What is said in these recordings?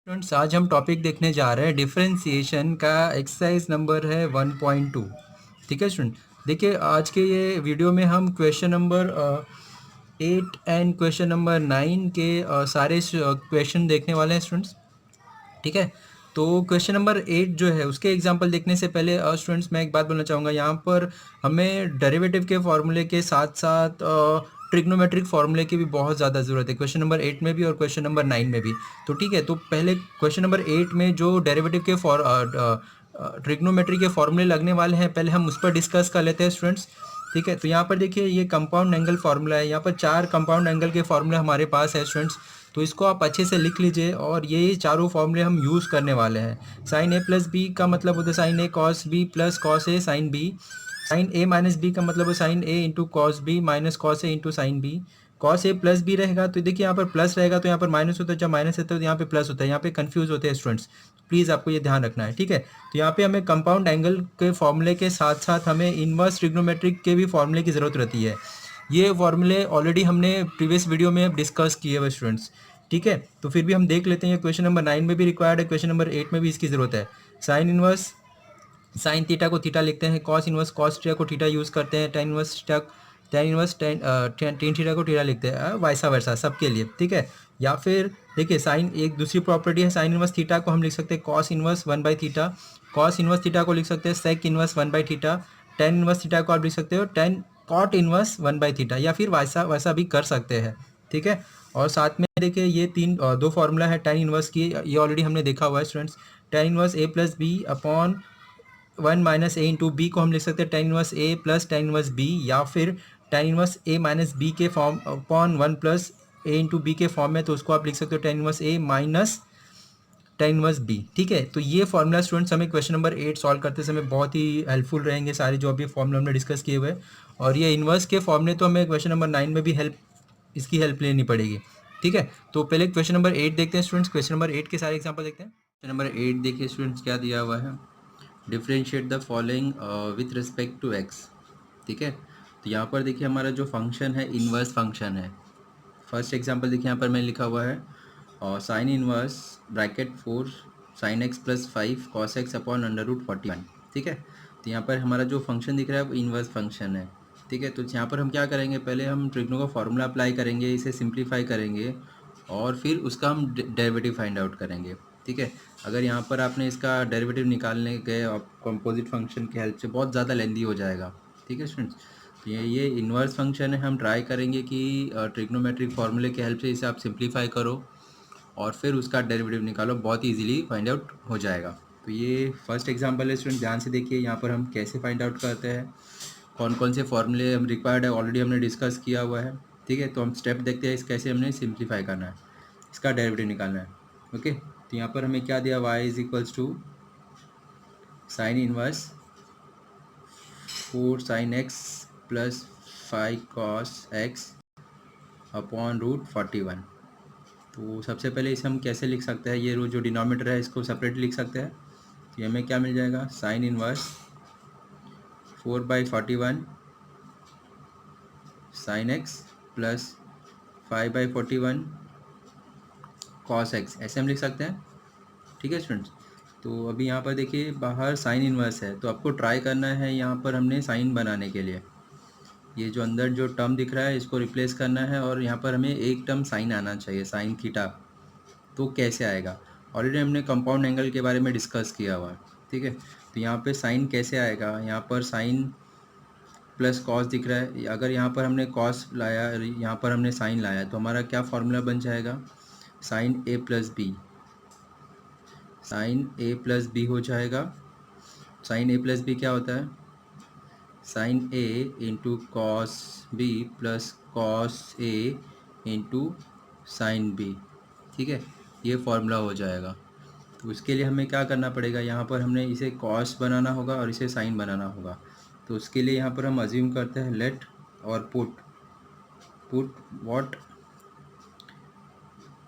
Students, आज हम topic देखने जा रहे हैं डिफरेंशिएशन का। एक्सरसाइज नंबर है 1.2। ठीक है स्टूडेंट, देखिए आज के ये वीडियो में हम question number 8 and question number 9 के सारे क्वेश्चन देखने वाले हैं स्टूडेंट्स। ठीक है, तो क्वेश्चन नंबर 8 जो है उसके एग्जांपल देखने से पहले स्टूडेंट्स मैं एक बात बोलना चाहूँगा। यहाँ पर हमें डेरिवेटिव के फॉर्मूले के साथ साथ ट्रिग्नोमेट्रिक फार्मूले की भी बहुत ज़्यादा ज़रूरत है, क्वेश्चन नंबर 8 में भी और क्वेश्चन नंबर 9 में भी। तो ठीक है, तो पहले क्वेश्चन नंबर 8 में जो डेरिवेटिव के ट्रिग्नोमेट्री के फॉर्मूले लगने वाले हैं, पहले हम उस पर डिस्कस कर लेते हैं स्टूडेंट्स। ठीक है, तो यहाँ पर देखिए ये कंपाउंड एंगल फार्मूला है। यहाँ पर 4 कंपाउंड एंगल के फार्मूले हमारे पास है स्टूडेंट्स, तो इसको आप अच्छे से लिख लीजिए। और ये चारों फॉर्मूले हम यूज़ करने वाले हैं। साइन ए प्लस बी का मतलब होता है sine A cos B plus cos A sine B. Sine A minus B का मतलब है sine A into cos B minus cos A into sine B. Cos A plus B रहेगा तो देखिए यहाँ पर प्लस रहेगा तो यहाँ पर माइनस होता है, जब माइनस होता है तो यहाँ पे प्लस होता है। यहाँ पे कंफ्यूज होते हैं स्टूडेंट्स, प्लीज़ आपको ये ध्यान रखना है। ठीक है, तो यहाँ पे हमें कंपाउंड एंगल के फॉर्मूले के साथ साथ हमें इनवर्स ट्रिग्नोमेट्रिक के भी फॉर्मूले की ज़रूरत रहती है। ये फॉर्मूले ऑलरेडी हमने प्रीवियस वीडियो में डिस्कस किए हुए स्टूडेंट्स। ठीक है, तो फिर भी हम देख लेते हैं। क्वेश्चन नंबर 9 में भी रिक्वायर्ड है, क्वेश्चन नंबर 8 में भी इसकी ज़रूरत है। साइन इनवर्स साइन थीटा को थीटा लिखते हैं, कॉस इनवर्स कॉस थीटा को थीटा यूज़ करते हैं, ten inverse theta tan theta को थीटा लिखते हैं, वाइसा वर्सा सबके लिए। ठीक है, या फिर देखिए साइन एक दूसरी प्रॉपर्टी है, साइन इनवर्स थीटा को हम लिख सकते हैं कॉस इनवर्स 1/थीटा, कॉस इनवर्स थीटा को लिख सकते हैं सेक इनवर्स 1/थीटा, टेन इनवर्स थीटा को आप लिख सकते हो टेन कॉट इनवर्स 1/थीटा, या फिर वैसा वैसा भी कर सकते हैं। ठीक है, और साथ में देखिए ये दो फार्मूला है टेन इनवर्स की, ये ऑलरेडी हमने देखा हुआ है स्टूडेंट्स। टेन इनवर्स ए प्लस बी अपॉन 1 माइनस ए इंटू बी को हम लिख सकते हैं टेन इनवर्स ए प्लस टेन इनवर्स बी, या फिर टेन इनवर्स ए माइनस बी के फॉर्म अपॉन 1 प्लस ए इंटू बी के फॉर्म में, तो उसको आप लिख सकते हो टेन इनवर्स ए माइनस टेन इनवर्स बी। ठीक है, तो ये फॉर्मूला स्टूडेंट्स हमें क्वेश्चन नंबर 8 सॉल्व करते समय बहुत ही हेल्पफुल रहेंगे, सारे जो अभी फॉर्मूला हमने डिस्कस किए हुए। और ये इन्वर्स के फॉर्मूले तो हमें क्वेश्चन नंबर 9 में भी इसकी हेल्प लेनी पड़ेगी। ठीक है, तो पहले क्वेश्चन नंबर 8 देखते हैं स्टूडेंट्स। क्वेश्चन नंबर 8 के सारे एग्जाम्पल देखते हैं। क्वेश्चन नंबर 8 देखिए स्टूडेंट्स, क्या दिया हुआ है, differentiate the following with respect to x. ठीक है, तो यहाँ पर देखिए हमारा जो फंक्शन है इन्वर्स फंक्शन है। फर्स्ट एग्जांपल देखिए यहाँ पर मैं लिखा हुआ है और sign inverse bracket 4 sine x plus 5 cos x upon √41। ठीक है, तो यहाँ पर हमारा जो फंक्शन दिख रहा है वो इन्वर्स फंक्शन है। ठीक है, तो यहाँ पर हम क्या करेंगे, पहले हम ट्रिग्नो का फॉर्मूला अप्लाई करेंगे, इसे सिंप्लीफाई करेंगे और फिर उसका हम डेरिवेटिव फाइंड आउट करेंगे। ठीक है, अगर यहाँ पर आपने इसका डेरिवेटिव निकालने गए कंपोजिट फंक्शन की हेल्प से बहुत ज़्यादा लेंदी हो जाएगा। ठीक है स्टूडेंट्स, तो ये इन्वर्स फंक्शन है, हम ट्राई करेंगे कि ट्रिग्नोमेट्रिक फार्मूले की हेल्प से इसे आप सिंप्लीफाई करो और फिर उसका डेरिवेटिव निकालो, बहुत इजीली फाइंड आउट हो जाएगा। तो ये फर्स्ट एग्जांपल है स्टूडेंट, ध्यान से देखिए यहाँ पर हम कैसे फाइंड आउट करते हैं, कौन कौन से फॉर्मूले हम रिक्वायर्ड है, ऑलरेडी हमने डिस्कस किया हुआ है। ठीक है, तो हम स्टेप देखते हैं इस कैसे हमने सिंप्लीफाई करना है, इसका डेरिवेटिव निकालना है। ओके, तो यहाँ पर हमें क्या दिया, y is equals to sine inverse 4 sine x plus 5 cos x upon √41। तो सबसे पहले इसे हम कैसे लिख सकते हैं, ये जो डिनोमिनेटर है इसको सेपरेट लिख सकते हैं। तो हमें क्या मिल जाएगा, sine inverse 4/41 sign x plus 5/41 cos x, ऐसे हम लिख सकते हैं। ठीक है स्टूडेंट्स, तो अभी यहाँ पर देखिए बाहर साइन इनवर्स है, तो आपको ट्राई करना है यहाँ पर हमने साइन बनाने के लिए ये जो अंदर जो टर्म दिख रहा है इसको रिप्लेस करना है, और यहाँ पर हमें एक टर्म साइन आना चाहिए, साइन थीटा। तो कैसे आएगा, ऑलरेडी हमने कंपाउंड एंगल के बारे में डिस्कस किया हुआ है। ठीक है, तो यहाँ पे साइन कैसे आएगा, यहाँ पर साइन प्लस कॉस दिख रहा है, अगर यहाँ पर हमने कॉस लाया, यहाँ पर हमने साइन लाया, तो हमारा क्या फॉर्मूला बन जाएगा, sine A plus B, sine A plus B हो जाएगा। साइन ए प्लस बी क्या होता है, sine A into cos B plus cos A into sine B. ठीक है, ये फॉर्मूला हो जाएगा। तो उसके लिए हमें क्या करना पड़ेगा, यहाँ पर हमने इसे कॉस बनाना होगा और इसे साइन बनाना होगा। तो उसके लिए यहाँ पर हम अज्यूम करते हैं लेट और put what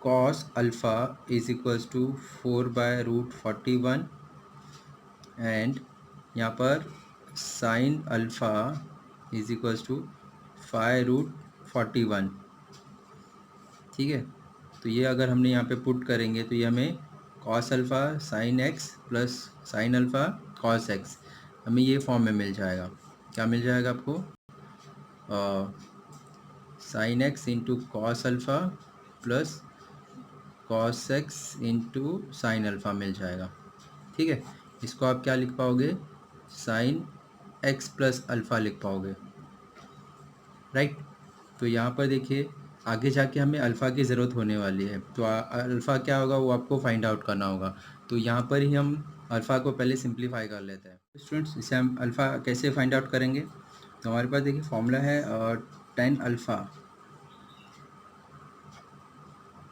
cos alpha is equals to 4/√41 and यहाँ पर sine alpha is equals to 5√41। ठीक है, तो ये अगर हमने यहाँ पे पुट करेंगे तो ये हमें cos alpha sine x plus sine alpha cos x, हमें ये फॉर्म में मिल जाएगा। क्या मिल जाएगा आपको? Sine x into cos alpha plus cos x into sine alpha मिल जाएगा। ठीक है, इसको आप क्या लिख पाओगे? साइन एक्स प्लस अल्फ़ा लिख पाओगे, राइट। तो यहाँ पर देखिए आगे जाके हमें अल्फ़ा की ज़रूरत होने वाली है, तो अल्फ़ा क्या होगा वो आपको फाइंड आउट करना होगा। तो यहाँ पर ही हम अल्फ़ा को पहले सिंप्लीफाई कर लेते हैं। स्टूडेंट्स, इसे हम अल्फ़ा कैसे फाइंड आउट करेंगे? तो हमारे पास देखिए फॉर्मूला है टेन अल्फ़ा।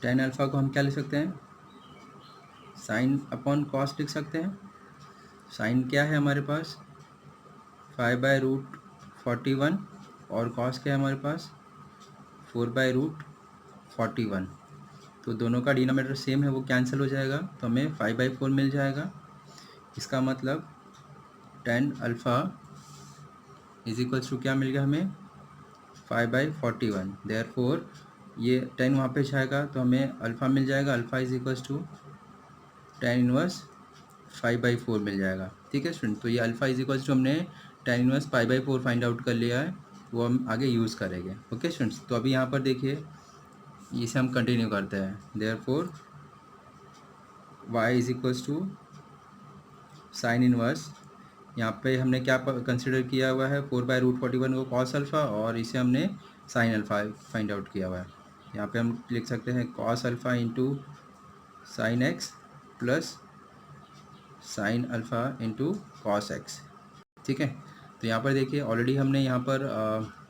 टेन अल्फ़ा को हम क्या लिख सकते हैं? साइन अपॉन कॉस लिख सकते हैं। साइन क्या है हमारे पास? 5/√41 और कॉस क्या है हमारे पास? 4/√41। तो दोनों का डिनोमिनेटर सेम है, वो कैंसिल हो जाएगा, तो हमें 5/4 मिल जाएगा। इसका मतलब tan alpha is equals to क्या मिल गया हमें? 5/41। देयरफॉर ये 10 वहाँ पे जाएगा तो हमें अल्फ़ा मिल जाएगा। Alpha is equals to tan inverse 5/4 मिल जाएगा। ठीक है स्टूडेंट, तो ये अल्फ़ा इज इक्वल्स टू हमने टेन इनवर्स 5/4 फाइंड आउट कर लिया है, वो हम आगे यूज़ करेंगे। ओके स्टूडेंट्स, तो अभी यहाँ पर देखिए इसे हम कंटिन्यू करते हैं। Therefore y is equals to sine inverse, यहाँ पे हमने क्या कंसिडर किया हुआ है? 4/√41 को कॉस अल्फ़ा, और इसे हमने साइन अल्फ़ा फाइंड आउट किया हुआ है। यहाँ पे हम लिख सकते हैं cos alpha into sine x plus sine alpha into cos x. ठीक है, तो यहाँ पर देखिए ऑलरेडी हमने यहाँ पर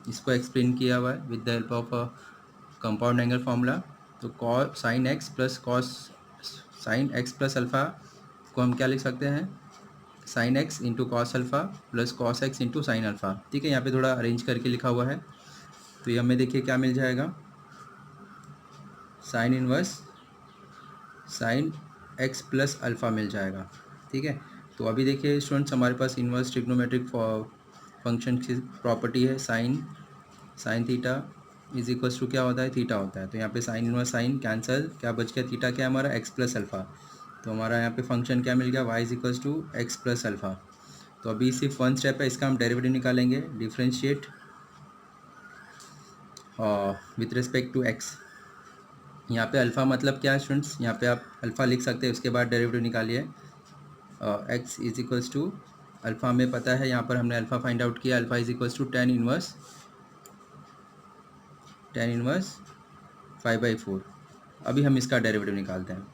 इसको एक्सप्लेन किया हुआ है with the help of compound angle formula. तो cos sine x plus alpha को हम क्या लिख सकते हैं? Sine x into cos alpha plus cos x into sine alpha. ठीक है, यहाँ पे थोड़ा अरेंज करके लिखा हुआ है, तो ये हमें देखिए क्या मिल जाएगा? Sine inverse sine x plus alpha मिल जाएगा। ठीक है, तो अभी देखिए स्टूडेंट्स हमारे पास इनवर्स ट्रिग्नोमेट्रिक फंक्शन की प्रॉपर्टी है sine theta is equals to क्या होता है? थीटा होता है। तो यहाँ पे साइन इनवर्स साइन कैंसिल, क्या बच गया? थीटा क्या है हमारा? X plus alpha. तो हमारा यहाँ पे फंक्शन क्या मिल गया? Y is equals to x plus alpha. तो अभी सिर्फ वन स्टेप है, इसका हम डेरिवेटिव निकालेंगे, differentiate with respect to x. यहाँ पे अल्फ़ा मतलब क्या है स्टूडेंट्स? यहाँ पे आप अल्फ़ा लिख सकते हैं, उसके बाद डेरिवेटिव निकालिए। X is equals to alpha हमें पता है, यहाँ पर हमने अल्फ़ा फाइंड आउट किया। Alpha is equals to tan inverse 5/4। अभी हम इसका डेरिवेटिव निकालते हैं,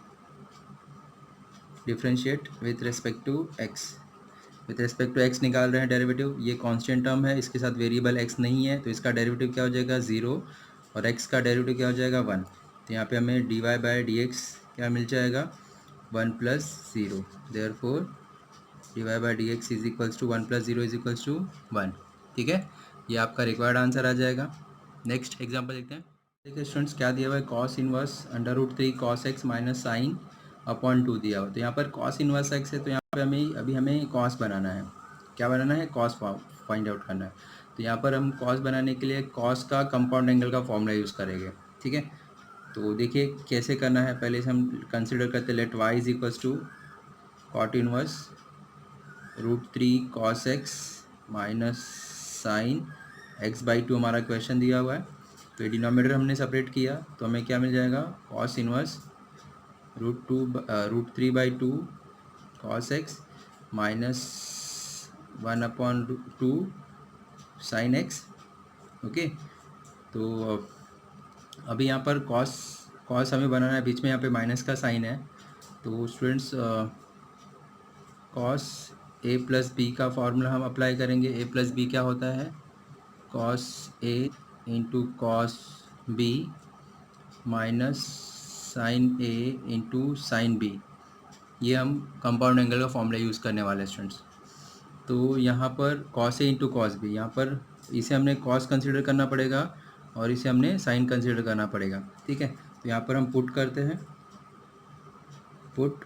differentiate with respect to x. With respect to x निकाल रहे हैं डेरिवेटिव। ये कांस्टेंट टर्म है, इसके साथ वेरिएबल एक्स नहीं है, तो इसका डेरिवेटिव क्या हो जाएगा? 0, और एक्स का डेरिवेटिव क्या हो जाएगा? 1। तो यहाँ पे हमें dy/dx क्या मिल जाएगा? 1 + 0। Therefore dy/dx is equals to 1 + 0 is equals to 1। ठीक है, ये आपका रिक्वायर्ड आंसर आ जाएगा। नेक्स्ट एग्जाम्पल देखते हैं। देखिए स्टूडेंट्स क्या दिया हुआ है? Cos inverse √3 cos x minus sine upon 2 दिया हुआ। तो यहाँ पर कॉस इनवर्स एक्स है, तो यहाँ पे हमें कॉस बनाना है। क्या बनाना है? कॉस फाइंड आउट करना है। तो यहाँ पर हम कॉस बनाने के लिए कॉस का कंपाउंड एंगल का फॉर्मूला यूज़ करेंगे। ठीक है, तो देखिए कैसे करना है, पहले से हम कंसिडर करते हैं। Let y is equals to cot inverse √3 cos x minus sine x/2 हमारा क्वेश्चन दिया हुआ है। तो डिनोमिनेटर हमने सेपरेट किया, तो हमें क्या मिल जाएगा? Cos inverse √3/2 cos x minus 1/2 sine x। Okay, तो अभी यहाँ पर कॉस हमें बनाना है, बीच में यहाँ पे माइनस का साइन है। तो students cos a plus b का फॉर्मूला हम अप्लाई करेंगे। a प्लस बी क्या होता है? Cos a into cos B minus sine a into sine b. ये हम कंपाउंड एंगल का फॉर्मूला यूज़ करने वाले हैं स्टूडेंट्स। तो यहाँ पर कॉस ए इंटू कॉस बी, यहाँ पर इसे हमने कॉस कंसिडर करना पड़ेगा और इसे हमने साइन कंसिडर करना पड़ेगा। ठीक है, तो यहाँ पर हम पुट करते हैं, put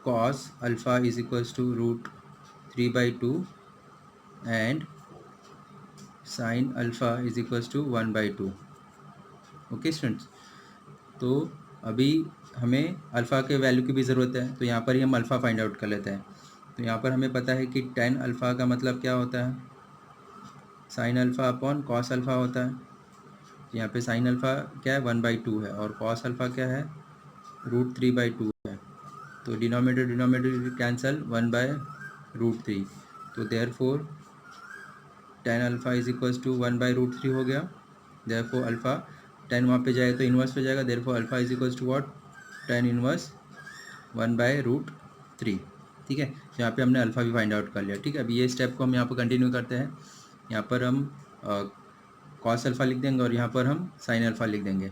cos alpha is equals to √3/2 and sine alpha is equals to 1/2। Okay students, तो अभी हमें अल्फ़ा के वैल्यू की भी ज़रूरत है, तो यहाँ पर ही हम अल्फ़ा फाइंड आउट कर लेते हैं। तो यहाँ पर हमें पता है कि tan अल्फ़ा का मतलब क्या होता है, sin alpha upon cos alpha होता है। यहाँ पे sin अल्फ़ा क्या है, 1/2 है, और cos अल्फ़ा क्या है, √3/2 है। तो डिनोमिनेटर कैंसल, 1/√3। तो therefore tan alpha is equals to 1/√3 हो गया। देयरफॉर अल्फ़ा tan वहाँ पे जाएगा तो इन्वर्स हो जाएगा। Therefore alpha is equals to what, tan inverse 1/√3। ठीक है, तो यहाँ पे हमने अल्फ़ा भी फाइंड आउट कर लिया। ठीक है, अभी ये स्टेप को हम यहाँ पर कंटिन्यू करते हैं। यहाँ पर हम कॉस अल्फ़ा लिख देंगे और यहाँ पर हम साइन अल्फ़ा लिख देंगे।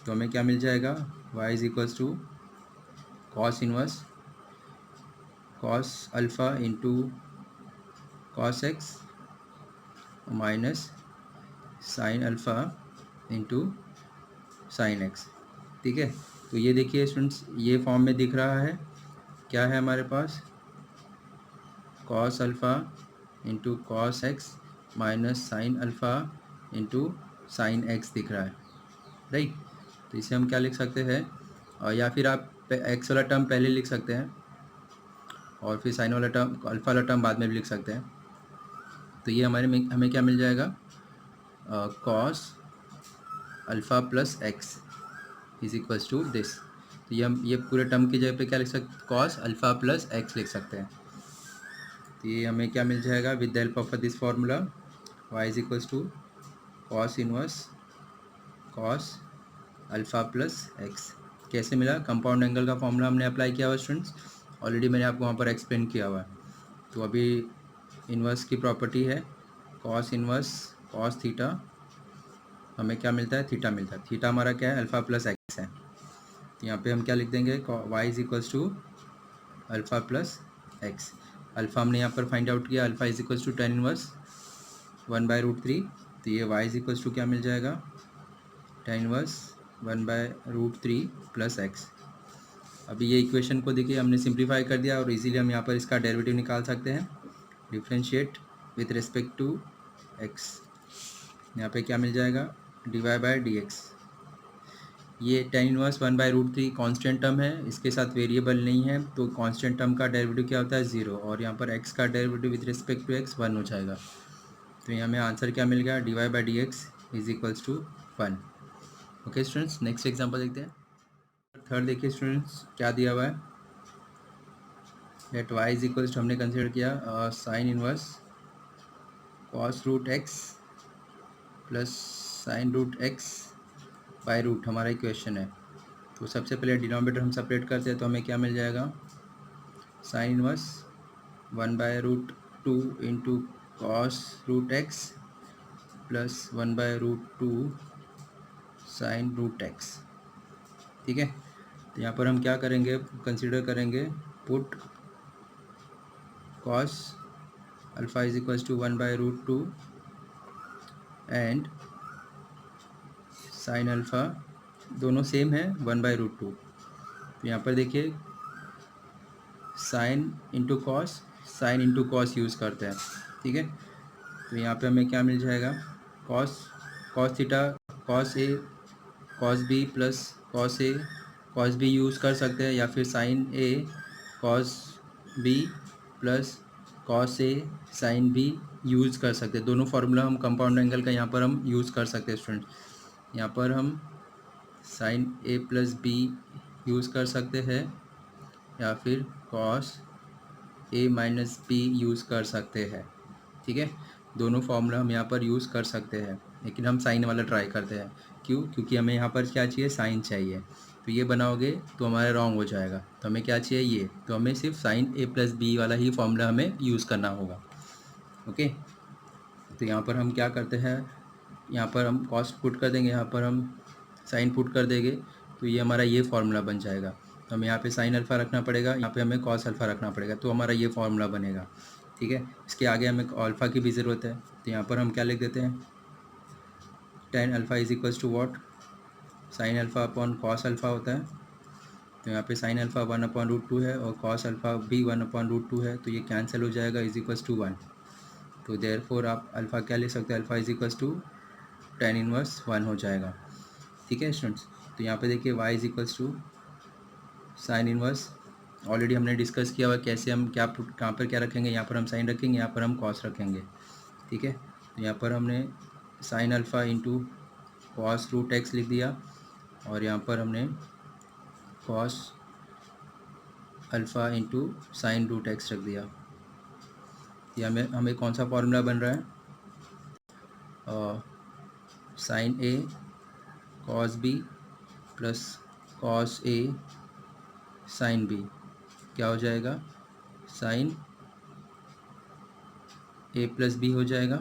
तो हमें क्या मिल जाएगा, y is equals to cos inverse cos alpha into cos x minus sine alpha into sine x. ठीक है, तो ये देखिए स्टूडेंट्स, ये फॉर्म में दिख रहा है। क्या है हमारे पास, cos alpha into cos x minus sine alpha into sine x दिख रहा है, राइट। तो इसे हम क्या लिख सकते हैं, और या फिर आप एक्स वाला टर्म पहले लिख सकते हैं और फिर साइन वाला टर्म, अल्फ़ा वाला टर्म बाद में भी लिख सकते हैं। तो ये हमें क्या मिल जाएगा, cos alpha plus x is equals to this. तो ये पूरे टर्म की जगह पे क्या लिख सकते, कॉस अल्फ़ा प्लस एक्स लिख सकते हैं। तो ये हमें क्या मिल जाएगा, with the help of this formula y is equals to cos inverse cos alpha plus x. कैसे मिला, कंपाउंड एंगल का फॉर्मूला हमने अप्लाई किया हुआ स्टूडेंट्स, ऑलरेडी मैंने आपको वहाँ पर एक्सप्लेन किया हुआ है। तो अभी इन्वर्स की प्रॉपर्टी है, कॉस इन्वर्स कॉस थीटा, हमें क्या मिलता है, थीटा मिलता है। थीटा हमारा क्या है, अल्फ़ा प्लस एक्स है। तो यहाँ पे हम क्या लिख देंगे, y is equals to alpha plus x. Alpha हमने यहाँ पर फाइंड आउट किया, alpha is equals to tan inverse 1/√3। तो ये y इज इक्वल्स टू क्या मिल जाएगा, tan इनवर्स 1/√3 प्लस एक्स। अभी ये इक्वेशन को देखिए हमने सिंप्लीफाई कर दिया और इजीली हम यहाँ पर इसका डेरिवेटिव निकाल सकते हैं, differentiate with respect to x. यहाँ पे क्या मिल जाएगा, dy/dx। ये tan इनवर्स 1/√3 कांस्टेंट टर्म है, इसके साथ वेरिएबल नहीं है, तो कांस्टेंट टर्म का डेरिवेटिव क्या होता है, 0, और यहाँ पर x का derivative with respect to x 1 हो जाएगा। तो यहाँ हमें आंसर क्या मिल गया, dy/dx is equals to 1। Okay students, next example देखते हैं। थर्ड देखिए स्टूडेंट्स, क्या दिया हुआ है, let y is equals to, हमने कंसिडर किया sine inverse cos root x plus sine root x by root, हमारा इक्वेशन है। तो सबसे पहले डिनोमिनेटर हम सेपरेट करते हैं, तो हमें क्या मिल जाएगा, sine inverse 1/√2 into cos root x plus 1/√2 sine root x. ठीक है, तो यहाँ पर हम क्या करेंगे, कंसिडर करेंगे, put cos alpha is equals to 1/√2 and sine alpha, दोनों सेम है 1/√2। तो यहाँ पर देखिए sine into cos, sine into cos use करते हैं। ठीक है, तो यहाँ पे हमें क्या मिल जाएगा, cos cos theta cos A cos B plus cos A cos B use कर सकते हैं, या फिर sign A cos B plus cos A sine B use कर सकते हैं। दोनों फार्मूला हम कंपाउंड एंगल का यहाँ पर हम यूज़ कर सकते हैं स्टूडेंट। यहाँ पर हम sign A plus B use कर सकते हैं, या फिर cos A minus B use कर सकते हैं। ठीक है, दोनों फार्मूला हम यहाँ पर यूज़ कर सकते हैं, लेकिन हम साइन वाला ट्राई करते हैं। क्यों, क्योंकि हमें यहाँ पर क्या चाहिए, साइन चाहिए। तो ये बनाओगे तो हमारा रॉन्ग हो जाएगा, तो हमें क्या चाहिए, ये, तो हमें सिर्फ साइन ए प्लस बी वाला ही फार्मूला हमें यूज़ करना होगा। ओके, तो यहाँ पर हम क्या करते हैं, यहाँ पर हम कॉस्ट पुट कर देंगे, यहाँ पर हम साइन पुट कर देंगे, तो ये हमारा ये फार्मूला बन जाएगा। तो हमें यहाँ पे साइन अल्फ़ा रखना पड़ेगा, यहाँ पे हमें कॉस अल्फ़ा रखना पड़ेगा, तो हमारा ये फार्मूला बनेगा। ठीक है, इसके आगे हमें अल्फ़ा की भी ज़रूरत है, तो यहाँ पर हम क्या लिख देते हैं, tan alpha is equals to what, sine alpha upon cos alpha होता है। तो यहाँ पे साइन अल्फ़ा 1/√2 है और कॉस अल्फ़ा भी 1/√2 है, तो ये कैंसिल हो जाएगा, इज इक्वल्स टू 1। तो देयरफॉर आप अल्फ़ा क्या ले सकते हैं, alpha is equals to tan inverse 1 हो जाएगा। ठीक है स्टूडेंट्स, तो यहाँ पे देखिए y is equals to sine inverse already हमने डिस्कस किया हुआ कैसे हम क्या कहाँ पर क्या रखेंगे, यहाँ पर हम साइन रखेंगे, यहाँ पर हम कॉस रखेंगे, ठीक है। तो यहाँ पर हमने sine alpha into cos root x लिख दिया और यहाँ पर हमने cos alpha into sine root x रख दिया। ये हमें कौन सा फॉर्मूला बन रहा है, sine A cos B plus cos A sine B क्या हो जाएगा, साइन ए प्लस बी हो जाएगा,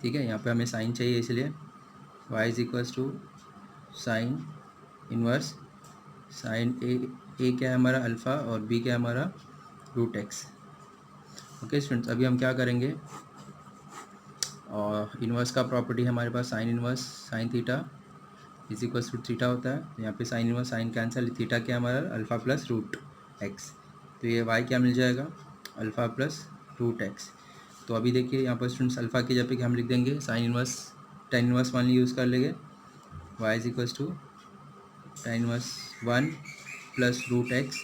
ठीक है। यहाँ पे हमें साइन चाहिए इसलिए y is equals to sine inverse sine A क्या है हमारा अल्फ़ा और b क्या है हमारा रूट एक्स। ओके स्टूडेंट्स, अभी हम क्या करेंगे, और इन्वर्स का प्रॉपर्टी हमारे पास sine inverse sine theta is equals to theta होता है। तो यहाँ पे sine inverse sine cancel, theta क्या हमारा अल्फ़ा प्लस रूट एक्स, तो ये y क्या मिल जाएगा अल्फ़ा प्लस रूट एक्स। तो अभी देखिए यहाँ पर स्टूडेंट्स अल्फ़ा की जगह पे हम लिख देंगे sine inverse tan inverse one use कर लेंगे, y is equals to tan inverse one plus root x.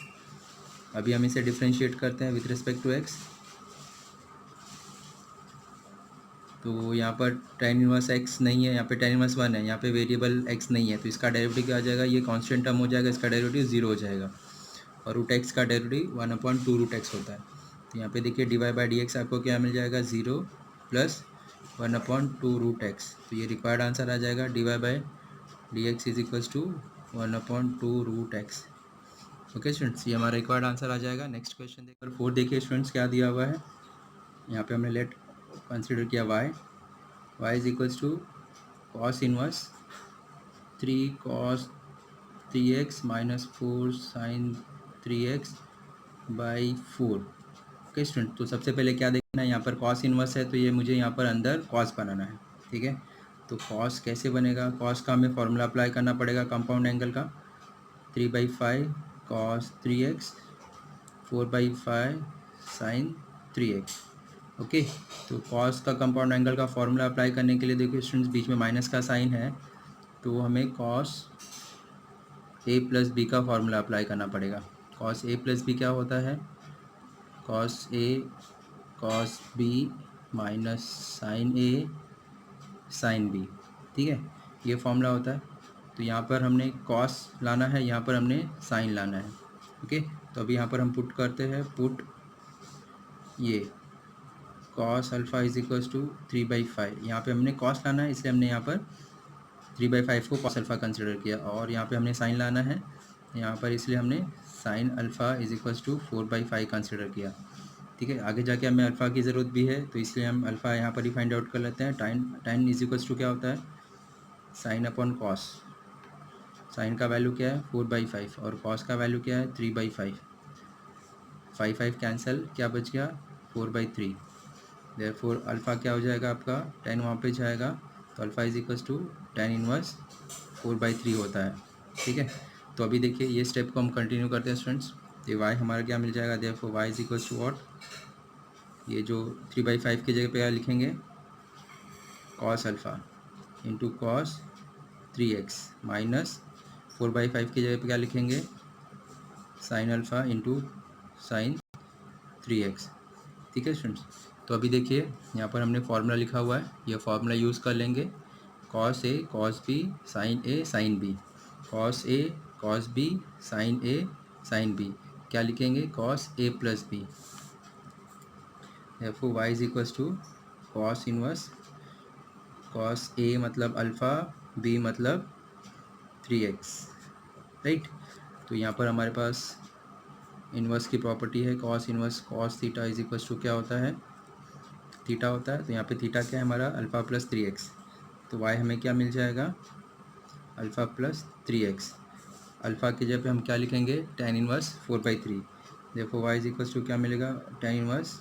अभी हम इसे डिफ्रेंशिएट करते हैं विथ रिस्पेक्ट टू एक्स। तो यहाँ पर टेन इनवर्स एक्स नहीं है, यहाँ पे टेन इनवर्स वन है, यहाँ पे वेरिएबल एक्स नहीं है, तो इसका डेरिवेटिव क्या आ जाएगा, ये कांस्टेंट टर्म हो जाएगा, इसका डेरिवेटिव जीरो हो जाएगा और रूट एक्स का डेरिवेटिव 1/2 रूट एक्स होता है। तो यहाँ पे देखिए d y by d x आपको क्या मिल जाएगा, ज़ीरो प्लस 1/2 रूट एक्स। तो ये रिक्वायर्ड आंसर आ जाएगा d y by d x is equals to 1/2 root x. Okay students, ये हमारा रिक्वायर्ड आंसर आ जाएगा। नेक्स्ट क्वेश्चन देखकर 4 देखिए स्टूडेंट्स क्या दिया हुआ है, यहाँ पे हमने लेट कंसिडर किया y is equals to cos inverse 3 cos 3x minus 4 sine 3x by 4। Okay student, तो सबसे पहले क्या देखना है, यहाँ पर कॉस इनवर्स है तो ये मुझे यहाँ पर अंदर कॉस बनाना है, ठीक है। तो कॉस कैसे बनेगा, कॉस का हमें फॉर्मूला अप्लाई करना पड़ेगा कंपाउंड एंगल का, 3/5 cos 3x 4/5 sine 3x। Okay, तो कॉस का कंपाउंड एंगल का फॉर्मूला अप्लाई करने के लिए देखिए स्टूडेंट्स बीच में माइनस का साइन है, तो हमें कॉस ए प्लस बी का फॉर्मूला अप्लाई करना पड़ेगा। कॉस ए प्लस बी क्या होता है, cos A cos B minus sign A sine B, ठीक है, ये फॉर्मूला होता है। तो यहाँ पर हमने कॉस लाना है, यहाँ पर हमने साइन लाना है। ओके, तो अभी यहाँ पर हम पुट करते हैं, पुट ये cos alpha is equals to 3/5, यहाँ पे हमने कॉस लाना है इसलिए हमने यहाँ पर 3/5 को कॉस अल्फ़ा कंसिडर किया, और यहाँ पे हमने साइन लाना है यहाँ पर इसलिए हमने sine alpha is equals to 4/5 consider किया, ठीक है। आगे जाके हमें अल्फ़ा की ज़रूरत भी है तो इसलिए हम अल्फ़ा यहाँ पर ही फाइंड आउट कर लेते हैं। tan इज इक्वल्स टू क्या होता है, साइन अपॉन कॉस, साइन का वैल्यू क्या है 4/5 और कॉस का वैल्यू क्या है 3/5, 5 कैंसिल, क्या बच गया 4/3। देयरफॉर अल्फ़ा क्या हो जाएगा आपका, 10 वहाँ पे जाएगा तो alpha is equals to tan inverse 4/3 होता है, ठीक है। तो अभी देखिए ये स्टेप को हम कंटिन्यू करते हैं स्टूडेंट्स। ये y हमारा क्या मिल जाएगा, therefore y is equals to what, ये जो 3/5 की जगह पे क्या लिखेंगे, cos alpha into cos 3x minus 4/5 की जगह पे क्या लिखेंगे, sign alpha into sign 3x, ठीक है स्टूडेंट्स। तो अभी देखिए यहाँ पर हमने फार्मूला लिखा हुआ है, ये फार्मूला यूज़ कर लेंगे, cos A cos B sine A sine B, cos A cos B sine A sine B, क्या लिखेंगे cos A plus B, therefore y is equals to cos inverse cos A मतलब alpha, B मतलब 3x, right. तो यहाँ पर हमारे पास inverse की प्रॉपर्टी है cos inverse cos theta is equals to क्या होता है, थीटा होता है। तो यहाँ पे थीटा क्या है हमारा अल्फ़ा प्लस 3x, तो y हमें क्या मिल जाएगा अल्फ़ा प्लस 3x, अल्फ़ा की जगह पे हम क्या लिखेंगे tan इनवर्स 4/3, देखो y इज इक्वल्स टू क्या मिलेगा tan इनवर्स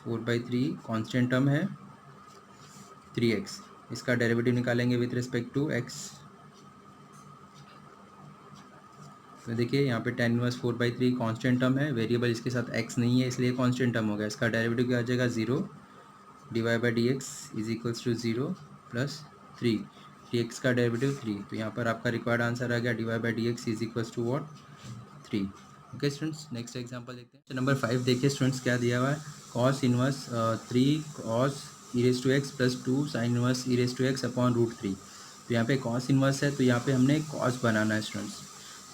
4/3, कॉन्स्टेंट टर्म है 3x, इसका डेरिवेटिव निकालेंगे विथ रिस्पेक्ट टू x। तो देखिए यहाँ पे tan इनवर्स 4/3 कांस्टेंट टर्म है, वेरिएबल इसके साथ x नहीं है इसलिए कांस्टेंट टर्म हो गया, इसका डेरिवेटिव क्या आ जाएगा 0, divide by d x is equals to 0 plus 3, d x का डेरिवेटिव 3। तो यहाँ पर आपका रिक्वायर्ड आंसर आ गया divide by d x is equals to what t. Okay students, next example देखते हैं। नंबर 5 देखिए स्टूडेंट्स, क्या दिया हुआ है, cos inverse 3 cos e raise to x plus 2 sine inverse e raise to x upon root 3। तो यहाँ पे कॉस इनवर्स है, तो यहाँ पे हमने कॉस बनाना है स्टूडेंट्स।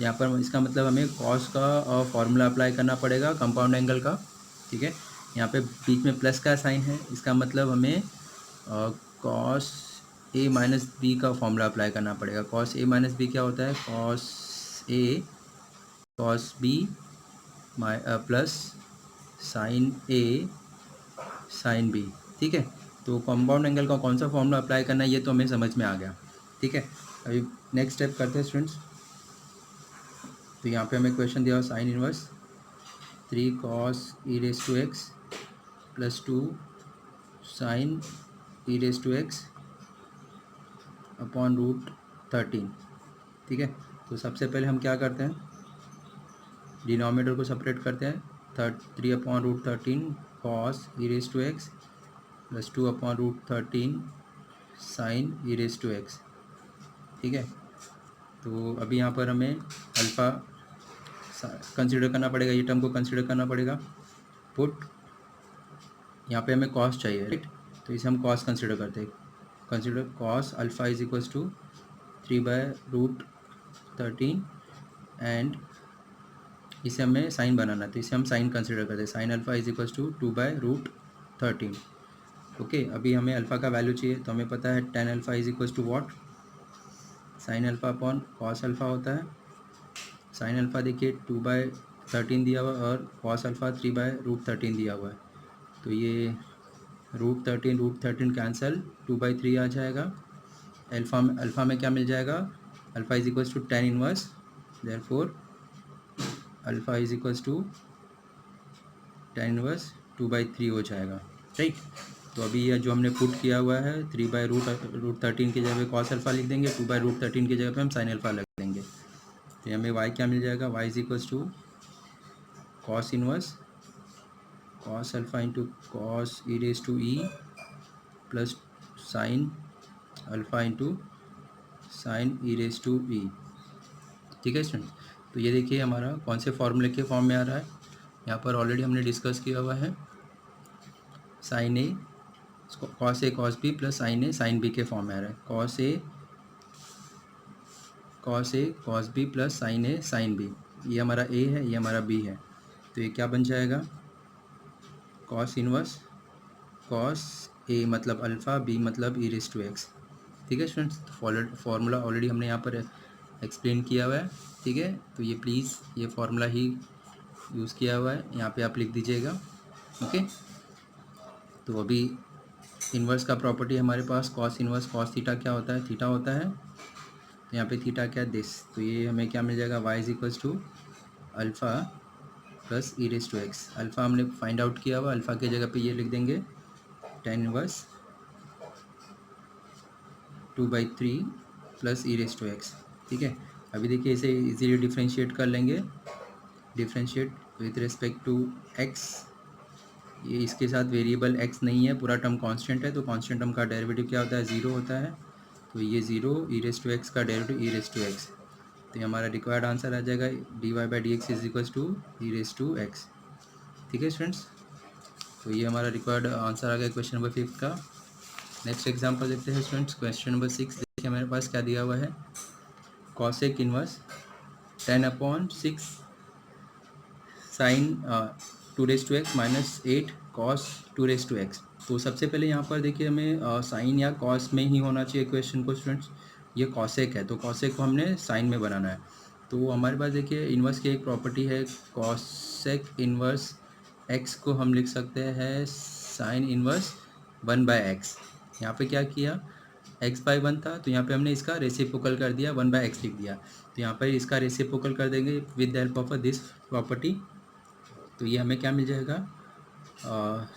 यहाँ पर इसका मतलब हमें कॉस का फॉर्मूला अप्लाई करना पड़ेगा कंपाउंड एंगल का। ठीक है, यहाँ पे बीच में प्लस का साइन है, इसका मतलब हमें कॉस ए माइनस बी का फॉर्मूला अप्लाई करना पड़ेगा। कॉस ए माइनस बी क्या होता है, cos A cos B plus sign A sine B. ठीक है, तो कंपाउंड एंगल का कौन सा फॉर्मूला अप्लाई करना है ये तो हमें समझ में आ गया। ठीक है, अभी नेक्स्ट स्टेप करते हैं स्टूडेंट्स। तो यहाँ पे हमें क्वेश्चन दिया हुआ sine inverse 3 cos e raise to x plus 2 sine e raise to x upon root 13। ठीक है, तो सबसे पहले हम क्या करते हैं, डिनोमिनेटर को सेपरेट करते हैं। 3 upon root 13 cos e raise to x plus 2 upon root 13 sine e raise to x. ठीक है, तो अभी यहाँ पर हमें अल्फ़ा कंसिडर करना पड़ेगा, ये टर्म को कंसिडर करना पड़ेगा। पुट यहाँ पे हमें कॉस चाहिए, राइट, तो इसे हम कॉस कंसिडर करते हैं। Consider cos alpha is equals to 3/√13 and इसे हमें साइन बनाना है, तो इसे हम साइन कंसिडर करते हैं। Sine alpha is equals to 2/√13। Okay, अभी हमें अल्फ़ा का वैल्यू चाहिए, तो हमें पता है tan alpha is equals to what, sine alpha upon cos alpha होता है। साइन अल्फ़ा देखिए 2/13 दिया हुआ है और कॉस अल्फ़ा 3/√13 दिया हुआ है, तो ये √13 कैंसल, 2/3 आ जाएगा। अल्फ़ा में क्या मिल जाएगा, alpha is equals to tan inverse, therefore alpha is equals to tan inverse 2/3 हो जाएगा, राइट। तो अभी यह जो हमने पुट किया हुआ है 3/√13 की जगह पे कॉस अल्फ़ा लिख देंगे, 2/√13 की जगह पे हम साइन अल्फ़ा लिख देंगे। तो हमें y क्या मिल जाएगा, y is equals to cos inverse cos alpha into cos e raise to e plus sine alpha into sine e raise to e. ठीक है स्टूडेंट, तो ये देखिए हमारा कौन से फॉर्मूले के फॉर्म में आ रहा है, यहाँ पर ऑलरेडी हमने डिस्कस किया हुआ है। Sine A cos A cos B plus sign A sine B के फॉर्म में आ रहा है। Cos A cos B plus sign A sine b, ये हमारा ए है, ये हमारा बी है, तो ये क्या बन जाएगा, कॉस इनवर्स कॉस ए मतलब अल्फ़ा, बी मतलब ई रेज टू एक्स। ठीक है स्टूडेंट्स, तो फॉर्मूला ऑलरेडी हमने यहाँ पर एक्सप्लेन किया हुआ है। ठीक है, तो ये प्लीज़ ये फार्मूला ही यूज़ किया हुआ है, यहाँ पे आप लिख दीजिएगा। ओके, तो अभी इन्वर्स का प्रॉपर्टी हमारे पास कॉस इन्वर्स कॉस थीटा क्या होता है, थीटा होता है, तो यहाँ पे थीटा क्या दिस, तो ये हमें क्या मिल जाएगा, y is equals to alpha plus e raise to x. Alpha हमने फाइंड आउट किया हुआ, अल्फ़ा की जगह पे ये लिख देंगे tan inverse 2/3 plus e raise to x. ठीक है, अभी देखिए इसे इजीली डिफ्रेंशिएट कर लेंगे, differentiate with respect to x। ये इसके साथ वेरिएबल x नहीं है, पूरा टर्म कांस्टेंट है, तो कांस्टेंट टर्म का डेरिवेटिव क्या होता है, 0 होता है, तो ये 0 ई रेज टू एक्स का derivative e raise to x, तो ये हमारा रिक्वायर्ड आंसर आ जाएगा dy/dx is equals to e raise to x. ठीक है स्टूडेंट्स, तो ये हमारा रिक्वायर्ड आंसर आ गया क्वेश्चन नंबर 5 का। नेक्स्ट एग्जांपल देखते हैं स्टूडेंट्स, क्वेश्चन नंबर 6 देखिए हमारे पास क्या दिया हुआ है, cosec inverse 10/6 sine 2 raise to x minus 8 cos 2 raise to x. तो सबसे पहले यहाँ पर देखिए हमें साइन या कॉस में ही होना चाहिए क्वेश्चन को स्टूडेंट्स, ये कॉसेक है, तो कॉसेक को हमने साइन में बनाना है। तो हमारे पास देखिए इन्वर्स की एक प्रॉपर्टी है, कॉसेक इन्वर्स एक्स को हम लिख सकते हैं साइन इन्वर्स 1/x। यहाँ पे क्या किया, x/1 था, तो यहाँ पे हमने इसका रेसिप्रोकल कर दिया, 1/x लिख दिया, तो यहाँ पर इसका रेसिप्रोकल कर देंगे with the help of this property, तो ये हमें क्या मिल जाएगा,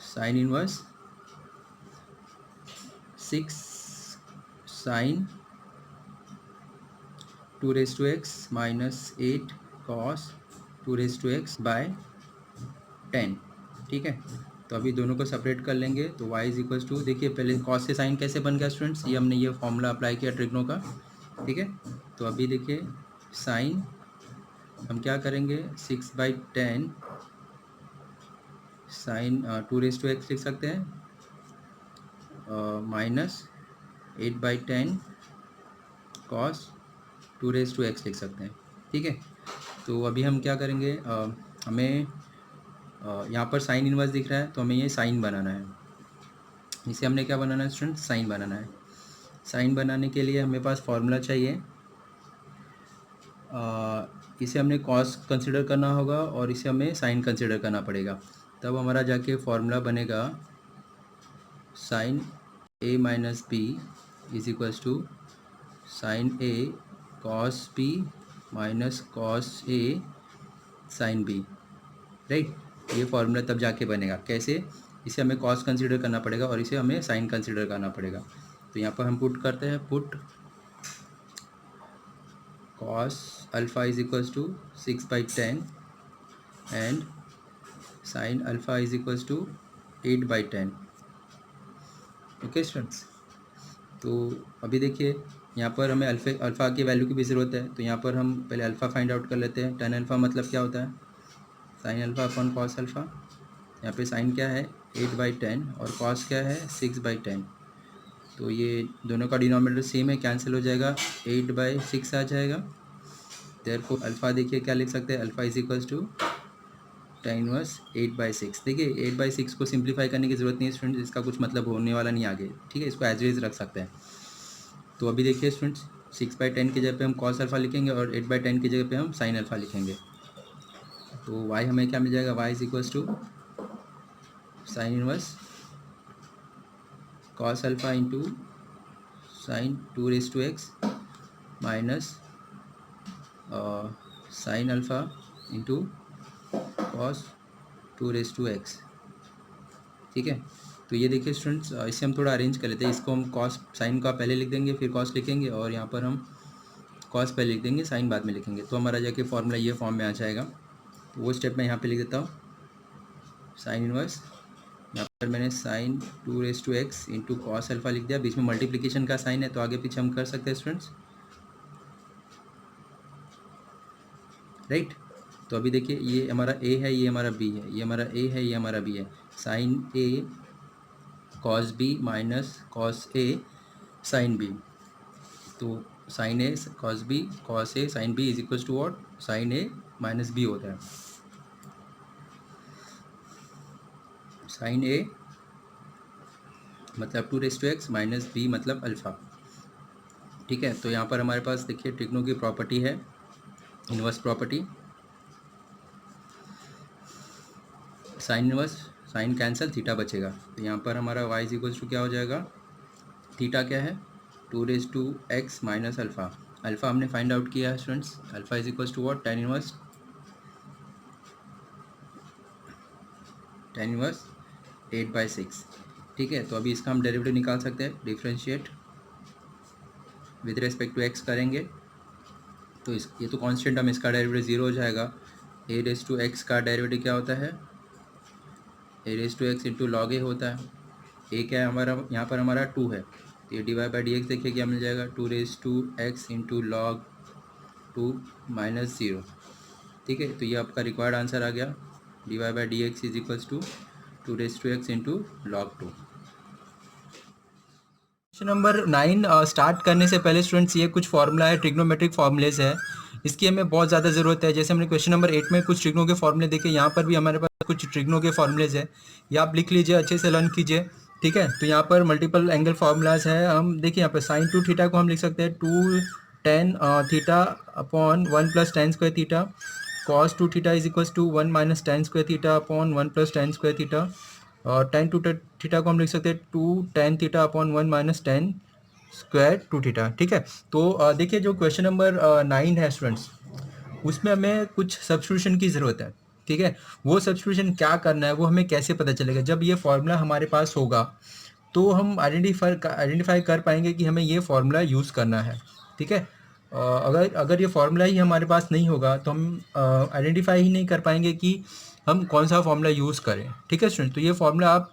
sine inverse 6 sine 2 raise to x minus 8 cos 2 raise to x by 10। ठीक है, तो अभी दोनों को सेपरेट कर लेंगे, तो y इज इक्वल्स टू, देखिए पहले कॉस से साइन कैसे बन गया स्टूडेंट्स, ये हमने ये फॉर्मूला अप्लाई किया ट्रिग्नो का। ठीक है, तो अभी देखिए साइन हम क्या करेंगे 6/10 साइन 2 raised to x लिख सकते हैं minus 8/10 cos 2 raised to x लिख सकते हैं। ठीक है, तो अभी हम क्या करेंगे हमें यहाँ पर साइन इनवर्स दिख रहा है तो हमें ये साइन बनाना है। इसे हमने क्या बनाना है स्टूडेंट, साइन बनाना है। साइन बनाने के लिए हमें पास फॉर्मूला चाहिए, इसे हमने कॉस कंसिडर करना होगा और इसे हमें साइन कंसिडर करना पड़ेगा। तब हमारा जाके फॉर्मूला बनेगा sine a minus b is equals to sine a cos b minus cos a sine b, right. ये फॉर्मूला तब जाके बनेगा। कैसे, इसे हमें कॉस कंसिडर करना पड़ेगा और इसे हमें साइन कंसिडर करना पड़ेगा। तो यहाँ पर हम पुट करते हैं, put cos alpha is equals to 6/10 and sin alpha is equals to 8/10। Okay students, तो अभी देखिए यहाँ पर हमें अल्फ़ा की वैल्यू की भी ज़रूरत है। तो यहाँ पर हम पहले अल्फ़ा फाइंड आउट कर लेते हैं। tan अल्फ़ा मतलब क्या होता है, sin alpha upon cos alpha. यहाँ पे sin क्या है 8/10 और cos क्या है 6/10। तो ये दोनों का डिनोमिनेटर सेम है, कैंसिल हो जाएगा, 8/6 आ जाएगा। देयरफॉर अल्फ़ा देखिए क्या लिख सकते हैं, alpha is equals to tan inverse 8/6। देखिए 8/6 को सिंप्लीफाई करने की ज़रूरत नहीं है स्टूडेंट्स, इसका कुछ मतलब होने वाला नहीं आगे। ठीक है, इसको एज इज रख सकते हैं। तो अभी देखिए स्टूडेंट्स 6/10 की जगह पे हम cos अल्फ़ा लिखेंगे और 8/10 की जगह पे हम sin अल्फ़ा लिखेंगे। तो y हमें क्या मिल जाएगा, y is equals to sine inverse cos alpha into sine 2 raised to x minus sine alpha into cos 2 raised to x। ठीक है, तो ये देखिए स्टूडेंट्स इसे हम थोड़ा अरेंज कर लेते हैं। इसको हम कॉस साइन का पहले लिख देंगे, फिर कॉस लिखेंगे और यहाँ पर हम कॉस पहले लिख देंगे, साइन बाद में लिखेंगे। तो हमारा जाके फॉर्मूला ये फॉर्म में आ जाएगा। तो वो स्टेप मैं यहाँ पे लिख देता हूँ, साइन इनवर्स, यहाँ पर मैंने sine 2 raised to x into cos alpha लिख दिया। बीच में मल्टीप्लिकेशन का साइन है तो आगे पीछे हम कर सकते हैं स्टूडेंट्स, राइट। तो अभी देखिए ये हमारा a है, ये हमारा b है, ये हमारा a है, ये हमारा b है। Sine a cos b minus cos a sine b। तो sine a cos b cos a sine b is equals to what, sine a minus b होता है। साइन a मतलब 2 raised to x minus b मतलब alpha. ठीक है, तो यहाँ पर हमारे पास देखिए ट्रिग्नो की प्रॉपर्टी है, inverse property. Sine inverse, sine cancel, theta बचेगा। तो यहाँ पर हमारा y इज इक्वल्स टू क्या हो जाएगा, थीटा क्या है 2 raised to x minus alpha. Alpha हमने फाइंड आउट किया है students, alpha is equals to what, tan inverse 8/6। ठीक है, तो अभी इसका हम डेरिवेटिव निकाल सकते हैं, differentiate with respect to x करेंगे तो ये तो कांस्टेंट, हम इसका डेरिवेटिव 0 हो जाएगा। a raised to x का डेरिवेटिव क्या होता है, a raised to x into log a होता है। a क्या है हमारा, यहाँ पर हमारा 2 है, तो ये dy/dx देखिए क्या मिल जाएगा, 2 raised to x into log 2 minus 0। ठीक है, तो ये आपका रिक्वायर्ड आंसर आ गया, dy/dx is equals to 2 raised to x into log 2। Question number 9 start करने से पहले स्टूडेंट्स ये कुछ फार्मूला है, ट्रिग्नोमेट्रिक फार्मूलेज है, इसकी हमें बहुत ज़्यादा ज़रूरत है। जैसे हमने क्वेश्चन नंबर 8 में कुछ ट्रिग्नो के फार्मूले देखे, यहाँ पर भी हमारे पास कुछ ट्रिग्नो के फार्मूलेज है, ये आप लिख लीजिए, अच्छे से लर्न कीजिए। ठीक है, तो यहाँ पर मल्टीपल एंगल फार्मूलाज है। हम देखिए यहाँ पर साइन 2 थीटा को हम लिख सकते हैं 2 tan theta upon 1 + tan square theta, cos 2 theta is equals to 1 - tan square theta upon 1 + tan square theta. और tan 2 थीटा को हम लिख सकते हैं 2 tan theta upon 1 - tan square 2 theta. ठीक है, तो देखिए जो क्वेश्चन नंबर 9 है स्टूडेंट्स, उसमें हमें कुछ सब्स्टिट्यूशन की ज़रूरत है। ठीक है, वो सब्स्टिट्यूशन क्या करना है वो हमें कैसे पता चलेगा, जब ये फार्मूला हमारे पास होगा तो हम आइडेंटिफाई कर पाएंगे कि हमें ये फार्मूला यूज़ करना है। ठीक है, अगर ये फार्मूला ही हमारे पास नहीं होगा तो हम आइडेंटिफाई ही नहीं कर पाएंगे कि हम कौन सा फार्मूला यूज़ करें। ठीक है स्टूडेंट, तो ये फार्मूला आप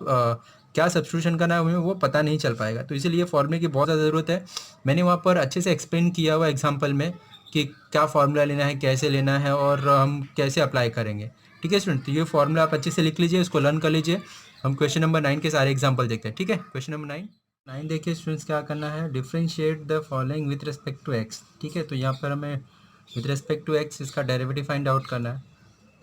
क्या सब्स्टिट्यूशन करना है हमें वो पता नहीं चल पाएगा, तो इसीलिए फार्मूले की बहुत ज़्यादा ज़रूरत है। मैंने वहाँ पर अच्छे से एक्सप्लेन किया हुआ एग्जाम्पल में, कि क्या फार्मूला लेना है, कैसे लेना है और हम कैसे अप्लाई करेंगे। ठीक है स्टूडेंट, तो ये फार्मूला आप अच्छे से लिख लीजिए, इसको लर्न कर लीजिए। हम क्वेश्चन नंबर 9 के सारे एग्जाम्पल देखते हैं। ठीक है, क्वेश्चन नंबर 9 देखिए स्टूडेंट्स, क्या करना है, differentiate the following with respect to x. ठीक है, तो यहाँ पर हमें विथ रिस्पेक्ट टू एक्स इसका डेरिवेटिव फाइंड आउट करना है।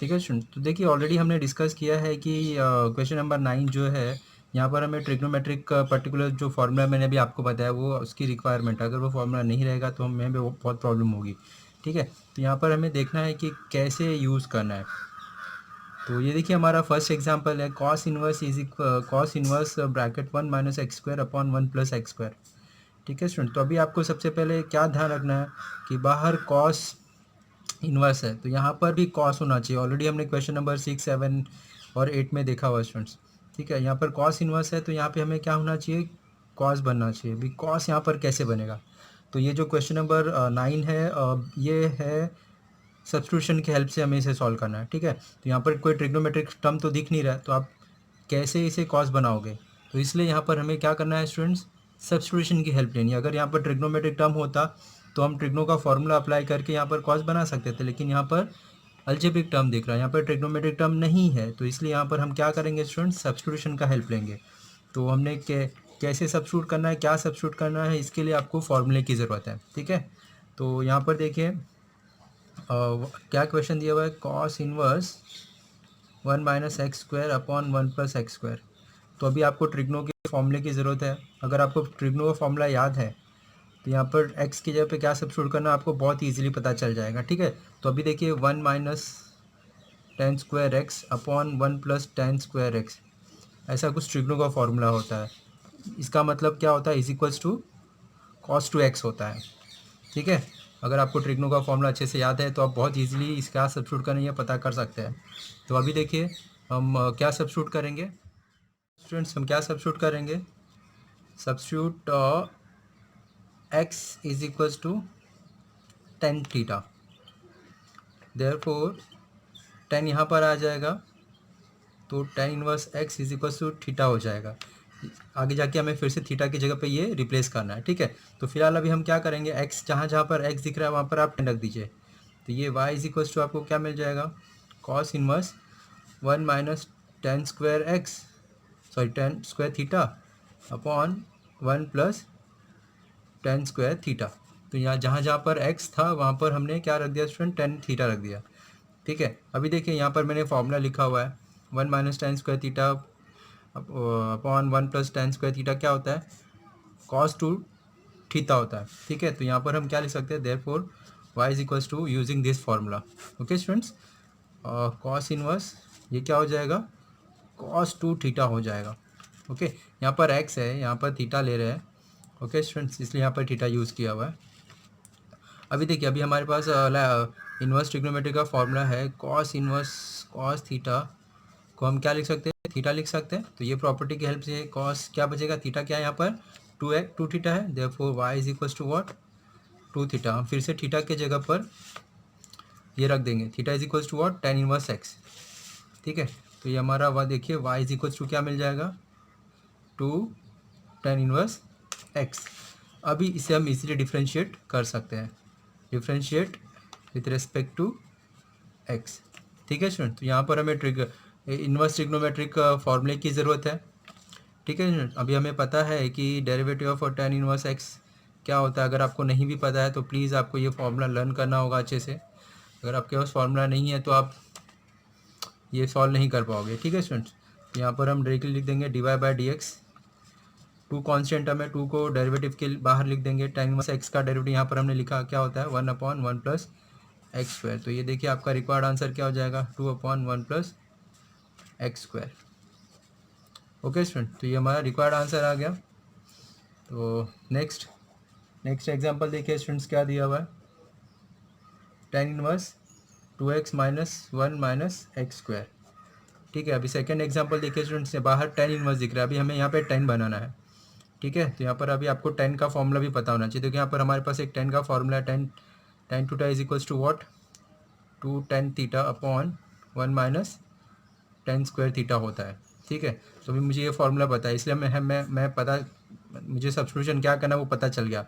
ठीक है स्टूडेंट, तो देखिए ऑलरेडी हमने डिस्कस किया है कि क्वेश्चन नंबर 9 जो है, यहाँ पर हमें ट्रिग्नोमेट्रिक पर्टिकुलर जो फार्मूला मैंने अभी आपको बताया वो उसकी रिक्वायरमेंट, अगर वो फार्मूला नहीं रहेगा तो हमें बहुत प्रॉब्लम होगी। ठीक है, तो यहाँ पर हमें देखना है कि कैसे यूज़ करना है। तो ये देखिए हमारा फर्स्ट एग्जांपल है, cos inverse cos inverse bracket 1 minus x square upon 1 plus x square. ठीक है स्टूडेंट, तो अभी आपको सबसे पहले क्या ध्यान रखना है कि बाहर कॉस इन्वर्स है तो यहाँ पर भी कॉस होना चाहिए। ऑलरेडी हमने क्वेश्चन नंबर 6, 7 और 8 में देखा हुआ स्टूडेंट्स। ठीक है, यहाँ पर कॉस इन्वर्स है तो यहाँ पे हमें क्या होना चाहिए, कॉस बनना चाहिए। भी कॉस यहाँ पर कैसे बनेगा, तो ये जो क्वेश्चन नंबर 9 है ये है सब्स्टिट्यूशन की हेल्प से हमें इसे सॉल्व करना है। ठीक है, तो यहाँ पर कोई ट्रिग्नोमेट्रिक टर्म तो दिख नहीं रहा है, तो आप कैसे इसे कॉस बनाओगे, तो इसलिए यहाँ पर हमें क्या करना है स्टूडेंट्स, सब्स्टिट्यूशन की हेल्प लेनी है। अगर यहाँ पर ट्रिग्नोमेट्रिक टर्म होता तो हम ट्रिग्नो का फॉर्मूला अप्लाई करके यहाँ पर कॉस बना सकते थे, लेकिन यहाँ पर अल्जेब्रिक टर्म दिख रहा है, यहाँ पर ट्रिग्नोमेट्रिक टर्म नहीं है, तो इसलिए यहाँ पर हम क्या करेंगे स्टूडेंट्स, सब्स्टिट्यूशन का हेल्प लेंगे। तो हमने कैसे सब्स्टिट्यूट करना है, क्या सब्स्टिट्यूट करना है, इसके लिए आपको फॉर्मूले की ज़रूरत है। ठीक है, तो यहाँ पर देखिए क्या क्वेश्चन दिया हुआ है, cos inverse 1 minus x square upon 1 plus x square. तो अभी आपको ट्रिग्नो के फॉर्मूले की ज़रूरत है। अगर आपको ट्रिग्नो का फॉर्मूला याद है तो यहाँ पर x की जगह पे क्या सब्स्टिट्यूट करना आपको बहुत इजीली पता चल जाएगा। ठीक है, तो अभी देखिए 1 minus tan square x upon 1 plus tan square x, ऐसा कुछ ट्रिग्नो का फॉर्मूला होता है। इसका मतलब क्या होता है, is equals to cos two x होता है। ठीक है, अगर आपको ट्रिग्नो का फॉर्मूला अच्छे से याद है तो आप बहुत ईजिली इसका सब्स्टिट्यूट करना है पता कर सकते हैं। तो अभी देखिए हम क्या सब्स्टिट्यूट करेंगे स्टूडेंट्स, हम क्या सब्स्टिट्यूट करेंगे, substitute x is equals to tan theta, therefore tan यहाँ पर आ जाएगा तो tan inverse x is equals to theta हो जाएगा। आगे जाके हमें फिर से थीटा की जगह पे ये रिप्लेस करना है। ठीक है, तो फिलहाल अभी हम क्या करेंगे, x जहाँ जहाँ पर x दिख रहा है वहाँ पर आप टेन रख दीजिए, तो ये y इज इक्वल्स टू आपको क्या मिल जाएगा, cos inverse 1 minus tan square x, sorry ten square theta upon 1 plus tan square theta. तो यहाँ जहाँ जहाँ पर x था वहाँ पर हमने क्या रख दिया स्टूडेंट, टेन थीटा रख दिया। ठीक है, अभी देखिए यहाँ पर मैंने फॉर्मूला लिखा हुआ है 1 minus tan square theta upon 1 plus tan square theta क्या होता है, कॉस टू थीटा होता है। ठीक है, तो यहाँ पर हम क्या लिख सकते हैं, therefore y is equals to using this formula. Okay students, cos inverse ये क्या हो जाएगा, कॉस टू थीटा हो जाएगा। ओके, यहाँ पर x है, यहाँ पर थीटा ले रहे हैं। ओके स्टूडेंट्स, इसलिए यहाँ पर थीटा यूज़ किया हुआ है। अभी देखिए अभी हमारे पास इन्वर्स ट्रिग्नोमेट्री का फॉर्मूला है, कॉस इन्वर्स कॉस थीटा को हम क्या लिख सकते हैं, थीटा लिख सकते हैं। तो ये प्रॉपर्टी की हेल्प से कॉस क्या बचेगा, थीटा क्या है यहाँ पर टू थीटा है, therefore y is equals to what, two theta. हम फिर से थीटा के जगह पर ये रख देंगे, theta is equals to what, tan inverse x. ठीक है, तो ये हमारा वह देखिए वाई इज इक्वल्स टू क्या मिल जाएगा, टू टेन इनवर्स एक्स। अभी इसे हम इजीली डिफ्रेंशिएट कर सकते हैं, differentiate with respect to x. ठीक है स्टूडेंट, तो यहाँ पर हमें इन्वर्स ट्रिग्नोमेट्रिक फॉर्मूले की ज़रूरत है। ठीक है स्टूडेंट, अभी हमें पता है कि derivative of ten inverse x क्या होता है। अगर आपको नहीं भी पता है तो प्लीज़ आपको ये फॉर्मूला लर्न करना होगा अच्छे से। अगर आपके पास फॉर्मूला नहीं है तो आप ये सॉल्व नहीं कर पाओगे। ठीक है स्टूडेंट्स, यहाँ पर हम डायरेक्टली लिख देंगे dy by d x, two constant हमें टू को डेरिवेटिव के बाहर लिख देंगे, टेन इनवर्स एक्स का डेरिवेटिव यहाँ पर हमने लिखा क्या होता है, 1 अपॉन 1 प्लस एक्स स्क्वायर। तो ये देखिए आपका रिक्वायर्ड आंसर क्या हो जाएगा, 2 upon 1 plus x square. Okay student, तो ये हमारा रिक्वायर्ड आंसर आ गया। तो नेक्स्ट एग्जांपल देखिए स्टूडेंट्स, क्या दिया हुआ है, tan inverse 2x minus 1 minus x square. ठीक है, अभी सेकेंड एग्जांपल देखिए स्टूडेंट्स, से बाहर टेन इनवर्स दिख रहा है, अभी हमें यहाँ पे 10 बनाना है। ठीक है, तो यहाँ पर अभी आपको 10 का फॉर्मूला भी पता होना चाहिए। देखिए यहाँ पर हमारे पास एक 10 का फॉर्मूला है, tan two is equals to what, two tan theta upon 1 minus tan square theta होता है। ठीक है, तो अभी मुझे ये फॉर्मूला पता है, इसलिए मुझे सब्स्टिट्यूशन क्या करना है वो पता चल गया।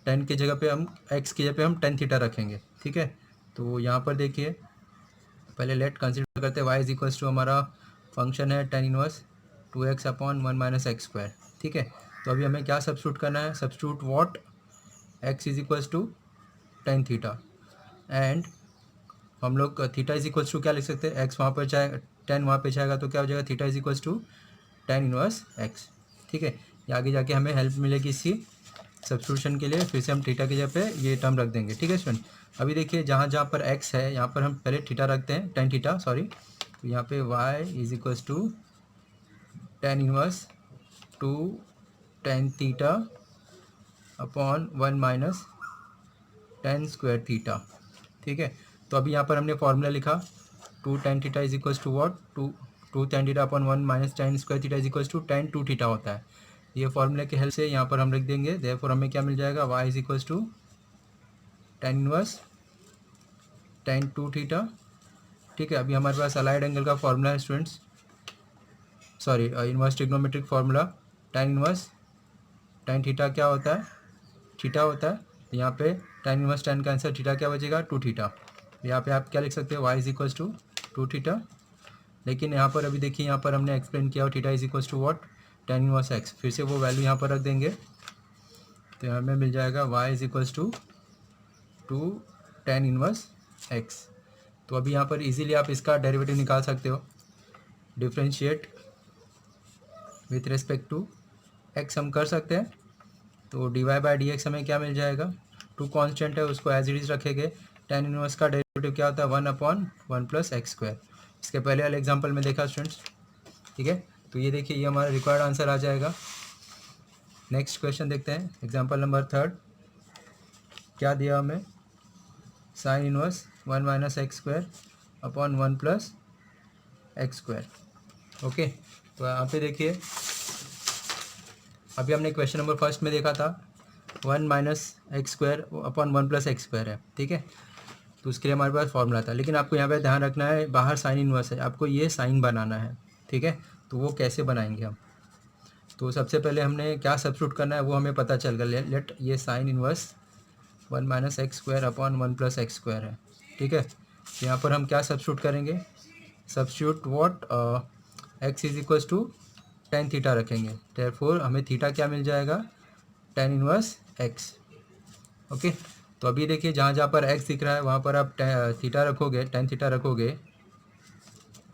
टेन की जगह पे हम एक्स की जगह पे हम टेन थीटा रखेंगे, ठीक है। तो यहाँ पर देखिए पहले लेट कंसिडर करते हैं, वाई इज इक्वल्स टू हमारा फंक्शन है tan inverse 2x upon 1 minus x square, ठीक है। तो अभी हमें क्या सब्स्टिट्यूट करना है, substitute what, x is equals to tan theta, and हम लोग थीटा इज इक्वल्स टू क्या लिख सकते हैं, एक्स वहाँ पर जाएगा, टेन वहाँ पे जाएगा तो क्या हो जाएगा, theta is equals to tan inverse x, ठीक है। ये आगे जाके हमें हेल्प मिलेगी इसकी सब्स्टिट्यूशन के लिए, फिर से हम थीटा की जगह पे ये टर्म रख देंगे, ठीक है स्टूडेंट। अभी देखिए जहाँ जहाँ पर एक्स है यहाँ पर हम पहले थीटा रखते हैं, टेन थीटा सॉरी, तो यहाँ पे y is equals to tan inverse two tan theta upon 1 minus tan square theta, ठीक है। तो अभी यहाँ पर हमने फॉर्मूला लिखा, two tan theta is equals to what, two tan theta upon 1 minus tan square theta is equals to tan two theta होता है। ये फॉर्मूले की हेल्प से यहाँ पर हम लिख देंगे, देयरफॉर हमें क्या मिल जाएगा, y is equals to tan inverse tan two theta, ठीक है। अभी हमारे पास अलाइड एंगल का फॉर्मूला है students, sorry inverse trigonometric formula, tan inverse tan theta क्या होता है, थीटा होता है। तो यहाँ पे टेन इनवर्स टेन का आंसर थीटा क्या बचेगा, टू थीटा। यहाँ पे आप क्या लिख सकते हो, y is equals to two theta, लेकिन यहाँ पर अभी देखिए यहाँ पर हमने एक्सप्लेन किया theta is equals to what, tan inverse x, फिर से वो वैल्यू यहाँ पर रख देंगे, तो हमें मिल जाएगा y is equals to two tan inverse x. तो अभी यहाँ पर इजीली आप इसका डेरिवेटिव निकाल सकते हो, differentiate with respect to x हम कर सकते हैं। तो d y by d x हमें क्या मिल जाएगा, टू कांस्टेंट है उसको एज इट इज़ रखेंगे, टेन इनवर्स का डेरिवेटिव क्या होता है, one upon one plus x square. इसके पहले वाले एग्जांपल में देखा स्टूडेंट्स, ठीक है। तो ये देखिए ये हमारा रिक्वायर्ड आंसर आ जाएगा। नेक्स्ट क्वेश्चन देखते हैं, एग्जांपल नंबर थर्ड, क्या दिया हमें, sine inverse one minus x square upon one plus x square, okay. तो यहाँ पे देखिए अभी हमने क्वेश्चन नंबर फर्स्ट में देखा था one minus x square upon one plus x square है, ठीक है। तो उसके लिए हमारे पास फॉर्मूला था, लेकिन आपको यहाँ पे ध्यान रखना है बाहर साइन इनवर्स है, आपको ये साइन बनाना है, ठीक है। तो वो कैसे बनाएंगे हम, तो सबसे पहले हमने क्या सब्स्टिट्यूट करना है वो हमें पता चल गया, लेट ये sine inverse one minus x square upon one plus x square है, ठीक है। तो यहाँ पर हम क्या सब्स्टिट्यूट करेंगे, substitute what, x is equals to tan theta रखेंगे, देयरफॉर हमें थीटा क्या मिल जाएगा, टेन इनवर्स एक्स, ओके। तो अभी देखिए जहाँ जहाँ पर एक्स दिख रहा है वहाँ पर आप थीटा रखोगे, टेन थीटा रखोगे,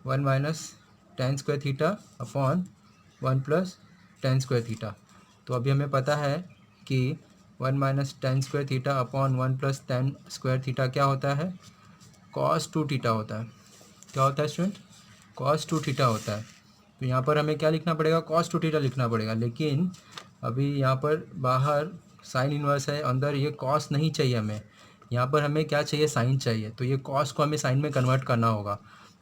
one minus tan square theta upon one plus tan square theta. तो अभी हमें पता है कि one minus tan square theta upon one plus tan square theta क्या होता है, कॉस टू थीटा होता है। क्या होता है स्टूडेंट, कॉस टू थीटा होता है। तो यहाँ पर हमें क्या लिखना पड़ेगा, कॉस टू थीटा लिखना पड़ेगा, लेकिन अभी यहाँ पर बाहर साइन इन्वर्स है, अंदर ये कॉस नहीं चाहिए हमें, यहाँ पर हमें क्या चाहिए, साइन चाहिए। तो ये कॉस को हमें साइन में कन्वर्ट करना होगा।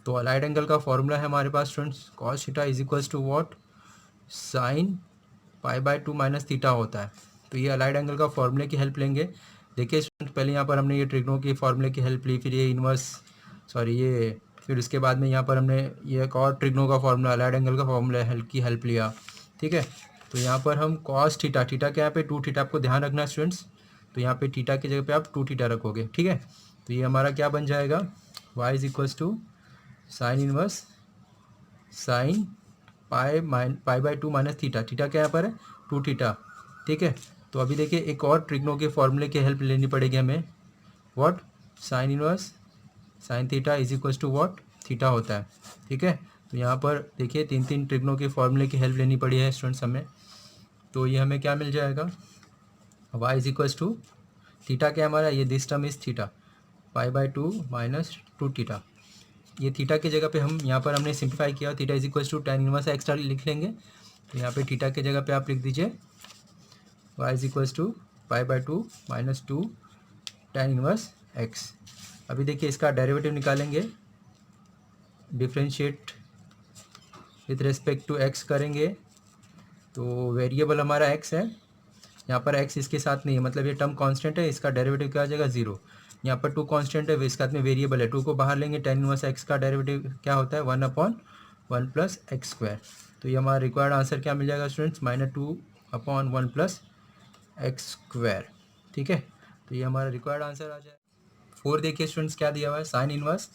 तो अलाइड एंगल का फॉर्मूला है हमारे पास students, cos theta is equals to what, sine pi by two minus theta होता है। तो ये अलाइड एंगल का फॉर्मूले की हेल्प लेंगे। देखिए स्टूडेंट पहले यहाँ पर हमने ये ट्रिग्नो की फॉर्मूले की हेल्प ली, फिर ये इन्वर्स सॉरी ये, फिर उसके बाद में यहाँ पर हमने ये एक और ट्रिग्नो का फॉर्मूला अलाइड एंगल का फॉर्मूला की हेल्प लिया, ठीक है। तो यहाँ पर हम कॉस थीटा, थीटा के यहाँ पे टू थीटा, आपको ध्यान रखना है स्टूडेंट्स, तो यहाँ पे थीटा की जगह पे आप टू थीटा रखोगे, ठीक है। तो ये हमारा क्या बन जाएगा, y is equals to sine inverse sine pi by two minus theta, theta क्या यहाँ पर है, टू थीटा, ठीक है। तो अभी देखिए एक और ट्रिग्नो के फॉर्मूले की हेल्प लेनी पड़ेगी हमें, what, sine inverse sine theta is equals to what, theta होता है, ठीक है। तो यहाँ पर देखिए तीन तीन ट्रिग्नो के फॉर्मूले की हेल्प लेनी पड़ी है स्टूडेंट्स हमें। तो ये हमें क्या मिल जाएगा, y is equals to theta क्या हमारा, ये this term is theta, pi by two minus two theta. ये थीटा की जगह पे हम यहाँ पर हमने सिंप्लीफाई किया, theta is equals to tan inverse extra लिख लेंगे। तो यहाँ पे थीटा की जगह पे आप लिख दीजिए y is equals to pi by two minus two tan inverse x. अभी देखिए इसका डेरिवेटिव निकालेंगे, differentiate with respect to x करेंगे। तो वेरिएबल हमारा एक्स है, यहाँ पर एक्स इसके साथ नहीं है, मतलब ये टर्म कांस्टेंट है, इसका डेरिवेटिव क्या आ जाएगा, जीरो। यहाँ पर टू कांस्टेंट है, इसके साथ में वेरिएबल है, टू को बाहर लेंगे, टेन इनवर्स एक्स का डेरिवेटिव क्या होता है, one upon one plus x square. तो ये हमारा रिक्वायर्ड आंसर क्या मिल जाएगा students, minus two upon one plus x square, ठीक है, तो ये हमारा रिक्वायर्ड आंसर आ जाए। 4 देखिए स्टूडेंट्स क्या दिया हुआ है, sine inverse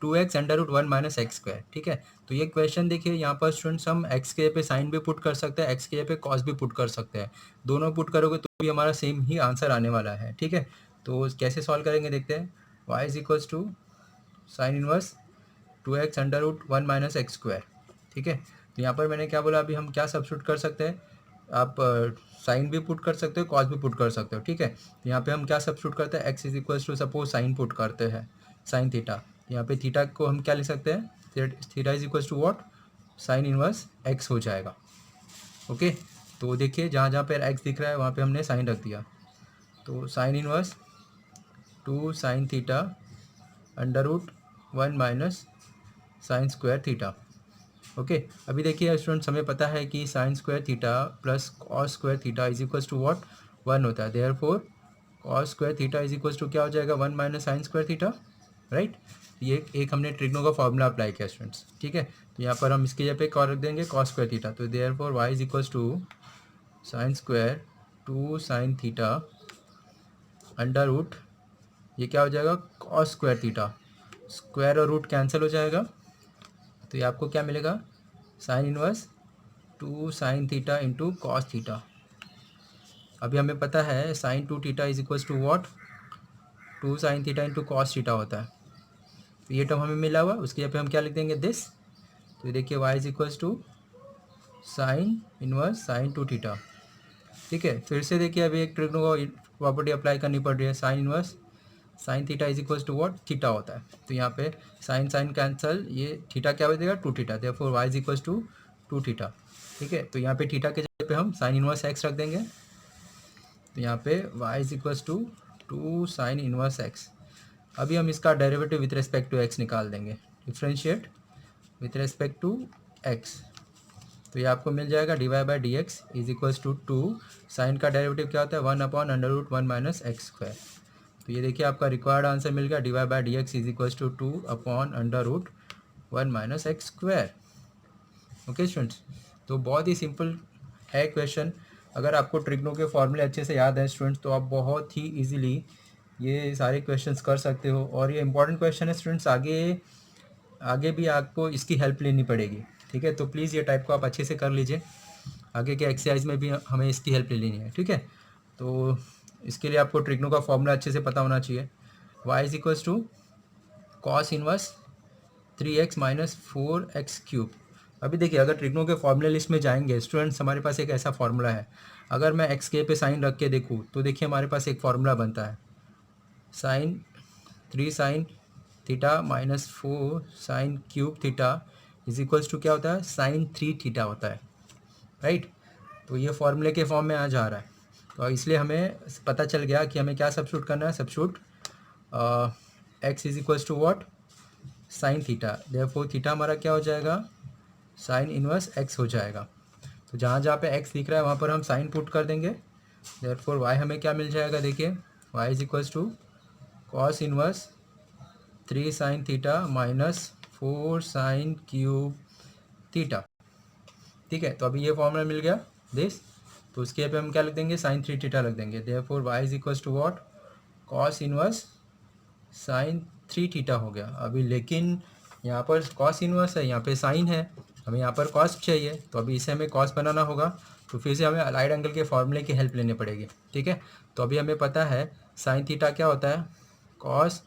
2x under root 1 minus x square. ठीक है, तो ये क्वेश्चन देखिए यहाँ पर स्टूडेंट्स हम x के पे साइन भी पुट कर सकते हैं, x के पे कॉस भी पुट कर सकते हैं। दोनों पुट करोगे तो भी हमारा सेम ही आंसर आने वाला है। ठीक है, तो कैसे सॉल्व करेंगे देखते हैं। y is equals to sine inverse 2x under root 1 minus x square. ठीक है, तो यहाँ पर मैंने क्या बोला, अभी हम क्या सब्स्टिट्यूट कर सकते हैं, आप साइन भी पुट कर सकते हो, कॉस भी पुट कर सकते हो। ठीक है, तो यहाँ पे हम क्या सब्स्टिट्यूट करते हैं, x is equals to suppose sine put करते हैं, साइन थीटा। यहाँ पे थीटा को हम क्या लिख सकते हैं, theta is equals to what, sine inverse x हो जाएगा। ओके, तो देखिए जहाँ जहाँ पे x दिख रहा है वहाँ पे हमने साइन रख दिया, तो sine inverse 2 sine theta under root 1 minus sine square theta. Okay, अभी देखिए स्टूडेंट्स हमें पता है कि sine square theta plus cos square theta is equals to what, 1 होता है। Therefore cos square theta is equals to क्या हो जाएगा, 1 minus sine square theta, right. ये एक हमने ट्रिग्नो का फॉर्मूला अप्लाई किया स्टूडेंट्स। ठीक है, तो यहाँ पर हम इसके जगह पे क्या रख देंगे, कॉस स्क्वायर थीटा। तो therefore y is equals to sine square 2 sine theta under root, ये क्या हो जाएगा, कॉस स्क्वायर थीटा, स्क्वायर और रूट कैंसिल हो जाएगा, तो ये आपको क्या मिलेगा, sine inverse 2 sine theta into cos theta. अभी हमें पता है sine 2 theta is equals to what, 2 sine theta into cos theta होता है। तो ये टर्म हमें मिला हुआ, उसके यहाँ पे हम क्या लिख देंगे, दिस। तो देखिए y is equals to sine inverse sine 2 theta. ठीक है, फिर से देखिए अभी एक ट्रिग्नो प्रॉपर्टी अप्लाई करनी पड़ रही है, sine inverse sine theta is equals to what, theta होता है। तो यहाँ पे साइन साइन कैंसल, ये थीटा क्या हो जाएगा, 2 theta, therefore y is equals to 2 theta. ठीक है, तो यहाँ पे थीटा के जगह पे हम साइन इनवर्स x रख देंगे, तो यहाँ पे y is equals to 2 sine inverse x। अभी हम इसका derivative with respect to x निकाल देंगे, differentiate with respect to x। तो ये आपको मिल जाएगा dy by d x is equals to 2, sine का डेरिवेटिव क्या होता है, 1 upon under root 1 minus x square. तो ये देखिए आपका रिक्वायर्ड आंसर मिल गया, dy by d x is equals to 2 upon under root 1 minus x square. Okay students, तो बहुत ही सिंपल है क्वेश्चन। अगर आपको ट्रिग्नो के फॉर्मूले अच्छे से याद है स्टूडेंट्स, तो आप बहुत ही इजीली ये सारे क्वेश्चंस कर सकते हो। और ये इंपॉर्टेंट क्वेश्चन है स्टूडेंट्स, आगे आगे भी आपको इसकी हेल्प लेनी पड़ेगी। ठीक है, तो प्लीज़ ये टाइप को आप अच्छे से कर लीजिए, आगे के एक्सरसाइज में भी हमें इसकी हेल्प ले लेनी है। ठीक है, तो इसके लिए आपको ट्रिग्नो का फॉर्मूला अच्छे से पता होना चाहिए। y is equals to cos inverse 3x minus 4x cube. अभी देखिए अगर ट्रिग्नो के फॉर्मूले लिस्ट में जाएंगे स्टूडेंट्स, हमारे पास एक ऐसा फॉर्मूला है, अगर मैं x के पे साइन रख के देखूँ तो देखिए हमारे पास एक फॉर्मूला बनता है, sine 3 sine theta minus 4 sine cube theta is equals to क्या होता है, साइन 3 थीटा होता है, राइट। तो ये फॉर्मूले के फॉर्म में आ जा रहा है, तो इसलिए हमें पता चल गया कि हमें क्या सब्स्टिट्यूट करना है, substitute x is equals to what, sine theta, therefore theta हमारा क्या हो जाएगा, साइन इनवर्स x हो जाएगा। तो जहाँ जहाँ पे x दिख रहा है वहाँ पर हम साइन पुट कर देंगे, देयरफॉर y हमें क्या मिल जाएगा, देखिए y is equals to cos inverse 3 sine theta minus 4 sine cube theta. ठीक है, तो अभी ये फॉर्मूला मिल गया दिस, तो उसके पे हम क्या लिख देंगे, साइन 3 थीटा रख देंगे, therefore y is equals to what, cos inverse sine 3 theta हो गया। अभी लेकिन यहाँ पर कॉस इनवर्स है, यहाँ पे साइन है, हमें यहाँ पर कॉस चाहिए, तो अभी इसे हमें कॉस बनाना होगा, तो फिर से हमें अलाइड एंगल के फॉर्मूले की हेल्प लेनी पड़ेगी। ठीक है, तो अभी हमें पता है साइन थीटा क्या होता है, cos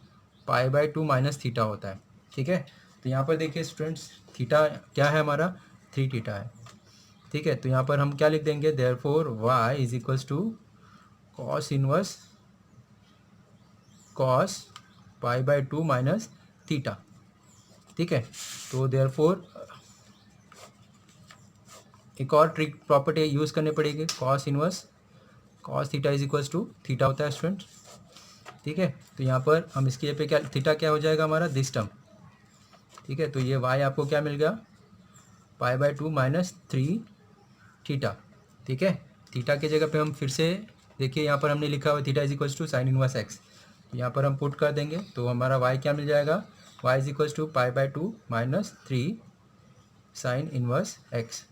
pi by 2 minus theta होता है। ठीक है, तो यहाँ पर देखिए स्टूडेंट्स थीटा क्या है हमारा, 3 थीटा है। ठीक है, तो यहाँ पर हम क्या लिख देंगे, therefore y is equals to cos inverse cos pi by 2 minus theta. ठीक है, तो देयरफॉर एक और ट्रिक प्रॉपर्टी यूज़ करनी पड़ेगी, cos inverse cos theta is equals to theta होता है स्टूडेंट। ठीक है, तो यहाँ पर हम इसके पे क्या, थीटा क्या हो जाएगा हमारा, दिस टर्म। ठीक है, तो ये y आपको क्या मिल गया, पाई बाई 2 माइनस 3 थीटा। ठीक है, थीटा की जगह पे हम फिर से देखिए यहाँ पर हमने लिखा हुआ theta is equals to sine inverse x, तो यहाँ पर हम पुट कर देंगे, तो हमारा y क्या मिल जाएगा, y is equals to pi by 2 minus 3 sine inverse x.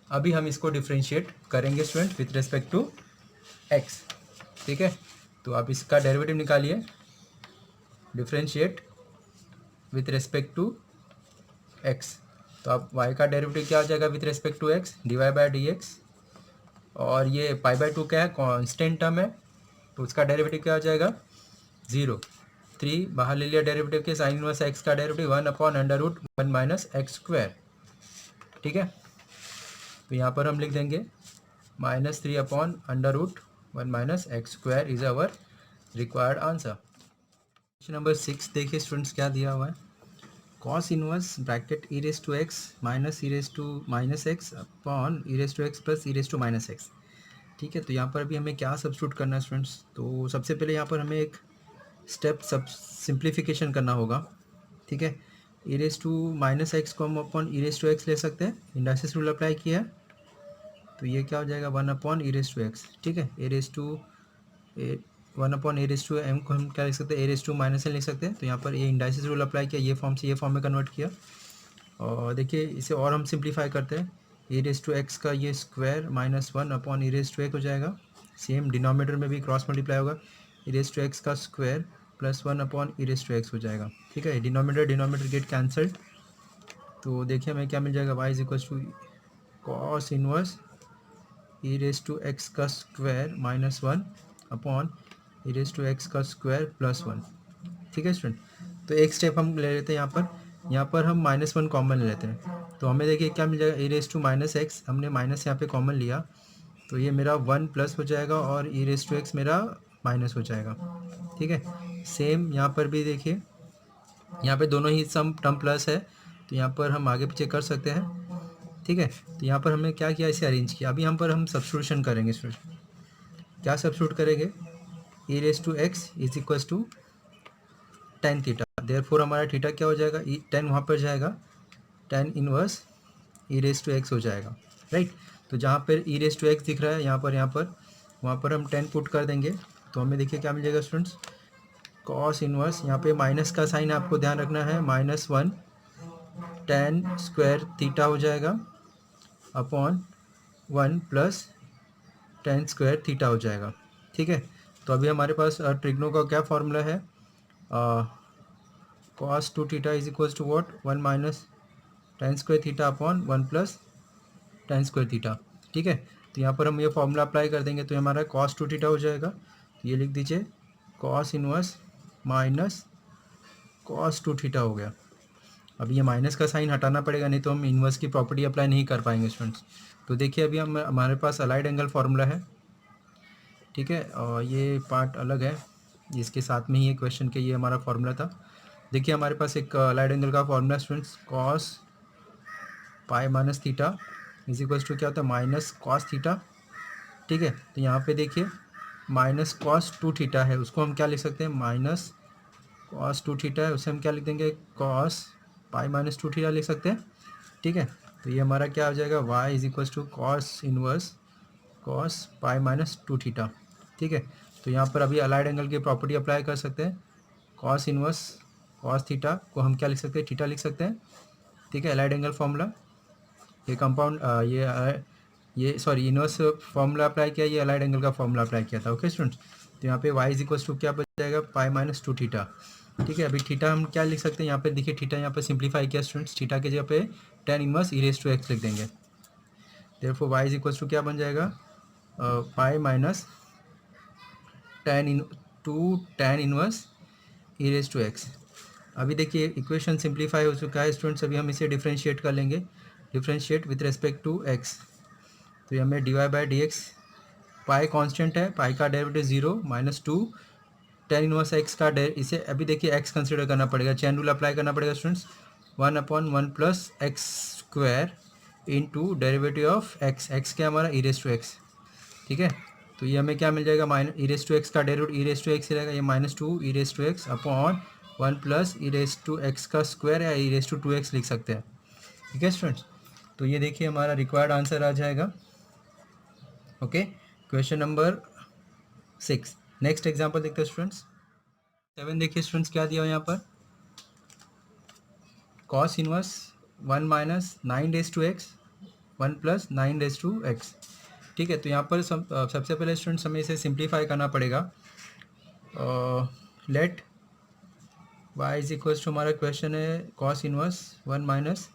अभी हम इसको डिफ्रेंशिएट करेंगे student with respect to x। ठीक है, तो आप इसका डेरिवेटिव निकालिए, differentiate with respect to x. तो आप y का डेरिवेटिव क्या हो जाएगा with respect to x, dy by d x. और ये पाई बाई टू क्या है, कांस्टेंट टर्म है, तो उसका डेरिवेटिव क्या हो जाएगा 0। 3 बाहर ले लिया डेरिवेटिव के, साइन इनवर्स x का डेरिवेटिव 1/√1 माइनस एक्स स्क्वायर। ठीक है, तो यहाँ पर हम लिख देंगे -3/√1 minus x square is our required answer. Question number 6 देखिए स्टूडेंट्स क्या दिया हुआ है, cos inverse bracket e raise to x minus e raise to minus x upon e raise to x plus e raise to minus x. ठीक है, तो यहाँ पर अभी हमें क्या सब्स्टिट्यूट करना है स्टूडेंट्स, तो सबसे पहले यहाँ पर हमें एक स्टेप सब सिंप्लीफिकेशन करना होगा। ठीक है, e raise to minus x को हम upon e raise to x ले सकते हैं, इंडाइसिस रूल अप्लाई किया है, तो ये क्या हो जाएगा 1 upon e raise to x. ठीक है, a raise to 1 upon a raise to m को हम क्या लिख सकते हैं, a raise to minus n लिख सकते हैं। तो यहाँ पर ये इंडाइसिस रूल अप्लाई किया, ये फॉर्म से ये फॉर्म में कन्वर्ट किया। और देखिए इसे और हम सिंप्लीफाई करते हैं, ए रेस टू एक्स का ये square -1 upon e raise to x हो जाएगा। सेम डिनोमिनेटर में भी क्रॉस मल्टीप्लाई होगा, ई रेस टू एक्स का square +1 upon e raise to x हो जाएगा। ठीक है, डिनोमिनेटर गेट कैंसल्ड, तो देखिए हमें क्या मिल जाएगा, y is equal to cos inverse e raise to x का square -1 upon e raise to x का स्क्वायर +1। ठीक है स्टूडेंट, तो एक स्टेप हम ले लेते हैं यहाँ पर हम -1 कॉमन ले लेते हैं, तो हमें देखिए क्या मिल जाएगा, ई रेस टू माइनस एक्स, हमने माइनस यहाँ पे कॉमन लिया, तो ये मेरा 1 प्लस हो जाएगा और ई रेस टू एक्स मेरा माइनस हो जाएगा। ठीक है, सेम यहाँ पर भी देखिए, यहाँ पे दोनों ही सम टर्म प्लस है, तो यहाँ पर हम आगे पीछे कर सकते हैं। ठीक है, तो यहाँ पर हमने क्या किया, इसे अरेंज किया। अभी हम पर हम सब्स्टिट्यूशन करेंगे स्टूडेंट, क्या सब्स्टिट्यूट करेंगे, e raise to x is equal to tan theta, therefore हमारा थीटा क्या हो जाएगा, टेन वहाँ पर जाएगा, tan inverse e raise to x हो जाएगा। राइट, तो जहाँ पर ई रेस टू एक्स दिख रहा है यहाँ पर वहाँ पर हम 10 पुट कर देंगे, तो हमें देखिए क्या मिल जाएगा स्टूडेंट्स, कॉस इनवर्स, यहाँ पे माइनस का साइन आपको ध्यान रखना है, -1 टेन स्क्वायर थीटा हो जाएगा upon 1 plus tan square theta हो जाएगा। ठीक है, तो अभी हमारे पास ट्रिग्नो का क्या फॉर्मूला है, cos 2 theta is equal to what, 1 minus tan square theta upon 1 plus tan square theta. ठीक है, तो यहाँ पर हम ये फॉर्मूला अप्लाई कर देंगे, तो हमारा cos 2 थीटा हो जाएगा, तो ये लिख दीजिए cos inverse minus cos 2 theta हो गया। अब ये माइनस का साइन हटाना पड़ेगा, नहीं तो हम इन्वर्स की प्रॉपर्टी अप्लाई नहीं कर पाएंगे स्टूडेंट्स। तो देखिए अभी हमारे पास अलाइड एंगल फार्मूला है। ठीक है, और ये पार्ट अलग है, इसके साथ में ही ये क्वेश्चन के ये हमारा फार्मूला था। देखिए हमारे पास एक अलाइड एंगल का formula students, cos pi minus theta is equals to क्या होता है, माइनस कॉस थीटा। ठीक है, तो यहाँ पे देखिए माइनस कॉस 2 थीटा है, उसको हम क्या लिख सकते हैं, माइनस कॉस 2 थीटा है, उसे हम क्या लिख देंगे, कॉस पाई माइनस 2 थीटा लिख सकते हैं। ठीक है, तो ये हमारा क्या हो जाएगा, y is equals to cos inverse cos pi minus 2 theta. ठीक है, तो यहाँ पर अभी अलाइड एंगल की प्रॉपर्टी अप्लाई कर सकते हैं, कॉस इनवर्स कॉस थीटा को हम क्या लिख सकते हैं, थीटा लिख सकते हैं। ठीक है, अलाइड एंगल फार्मूला, ये कंपाउंड ये सॉरी इनवर्स फार्मूला अप्लाई किया, ये अलाइड एंगल का फार्मूला अप्लाई किया था। ओके स्टूडेंट्स, तो यहाँ पे y इज इक्वल्स टू क्या बच जाएगा, पाई माइनस 2 थीटा। ठीक है, अभी थीटा हम क्या लिख सकते हैं, यहाँ पे देखिए थीटा यहाँ पे सिंप्लीफाई किया स्टूडेंट्स, थीटा के जगह पे tan inverse e raise to x लिख देंगे, therefore y is equals to क्या बन जाएगा, pi minus tan inverse e raise to x. अभी देखिए इक्वेशन सिंप्लीफाई हो चुका है स्टूडेंट्स, अभी हम इसे डिफ्रेंशिएट कर लेंगे, differentiate with respect to x, तो ये हमें d y by d x, pi constant है, पाई का डेरिवेटिव 0 -2 टेन इनवर्स एक्स का इसे अभी देखिए एक्स कंसिडर करना पड़ेगा, चैन रूल अप्लाई करना पड़ेगा students, 1/1 plus x square into derivative of x, x क्या हमारा ई रेस टू एक्स। ठीक है, तो ये हमें क्या मिल जाएगा, minus e raise to x का derivative e raise to x रहेगा, ये -2 e raise to x upon 1 plus e raise to x का स्क्वायर या ई रेस टू 2x लिख सकते हैं। ठीक है स्टूडेंट्स, तो ये देखिए हमारा रिक्वायर्ड आंसर आ जाएगा। Okay, question number 6। Next example देखते हैं स्टूडेंट्स, 7 देखिए स्टूडेंट्स क्या दिया हो यहाँ पर, cos inverse 1 minus 9 raise to x 1 plus 9 raise to x. ठीक है, तो यहाँ पर सबसे पहले स्टूडेंट्स हमें इसे सिंप्लीफाई करना पड़ेगा, let y is equals to, हमारा क्वेश्चन है cos inverse 1 minus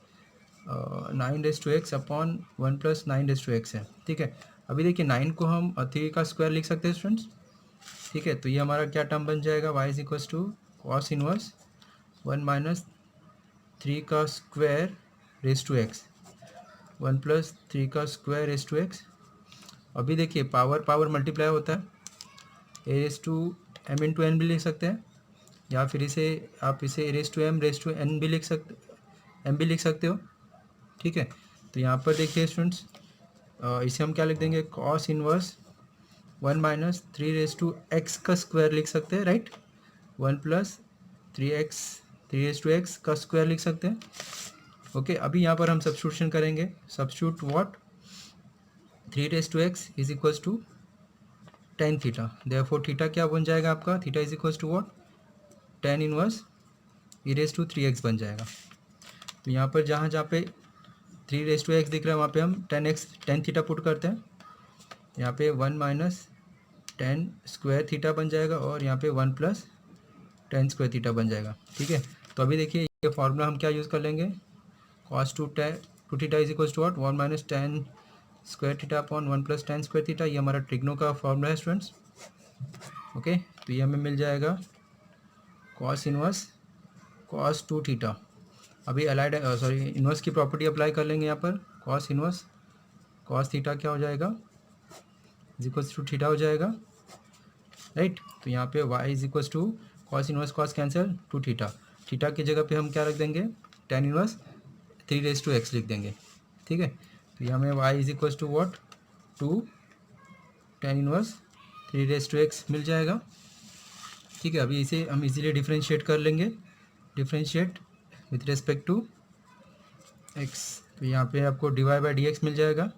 9 raise to x upon 1 plus 9 raise to x है, ठीक है। अभी देखिए 9 को हम 3 का स्क्वायर लिख सकते हैं स्टूडेंट्स, ठीक है। तो ये हमारा क्या टर्म बन जाएगा, y is equals to cos inverse 1 minus 3 का square raise to x 1 plus 3 का स्क्वायर रेस टू एक्स। अभी देखिए पावर पावर मल्टीप्लाई होता है, a raise to m into n भी लिख सकते हैं, या फिर इसे आप इसे a raise to m raise to n भी लिख सकते हो, ठीक है। तो यहाँ पर देखिए स्टूडेंट्स, इसे हम क्या लिख देंगे, cos inverse 1 minus 3 raise to x का स्क्वायर लिख सकते हैं, right. 1 plus 3 raise to x का स्क्वायर लिख सकते हैं, ओके। अभी यहाँ पर हम सब्स्टिट्यूशन करेंगे, substitute what, 3 raise to x is equals to tan theta, therefore theta क्या बन जाएगा आपका, theta is equals to what, tan inverse e raise to 3x बन जाएगा। तो यहाँ पर जहाँ जहाँ पे 3 रेस टू एक्स दिख रहा है वहाँ पे हम 10 थीटा पुट करते हैं, यहाँ पे 1 माइनस 10 स्क्वायर थीटा बन जाएगा, और यहाँ पे 1 प्लस 10 स्क्वायर थीटा बन जाएगा, ठीक है। तो अभी देखिए ये फार्मूला हम क्या यूज़ कर लेंगे, cos two theta is equals to what, 1 minus 10 square theta upon 1 plus 10 square theta. ये हमारा ट्रिग्नो का फार्मूला है स्टूडेंट्स, ओके। तो ये हमें मिल जाएगा cos inverse cos two theta. अभी अलाइड इनवर्स की प्रॉपर्टी अप्लाई कर लेंगे यहाँ पर, कॉस इनवर्स कॉस थीटा क्या हो जाएगा, इज इक्वल्स टू थीटा हो जाएगा, राइट। तो यहाँ पे y is equals to cos inverse cos cancel two theta, theta की जगह पे हम क्या रख देंगे, tan inverse 3 raise to x लिख देंगे, ठीक है। तो यहाँ में y is equals to what, two tan inverse 3 raise to x मिल जाएगा, ठीक है। अभी इसे हम इजीली डिफ्रेंशिएट कर लेंगे, differentiate with respect to x। तो यहाँ पे आपको dy बाई डी एक्स मिल जाएगा,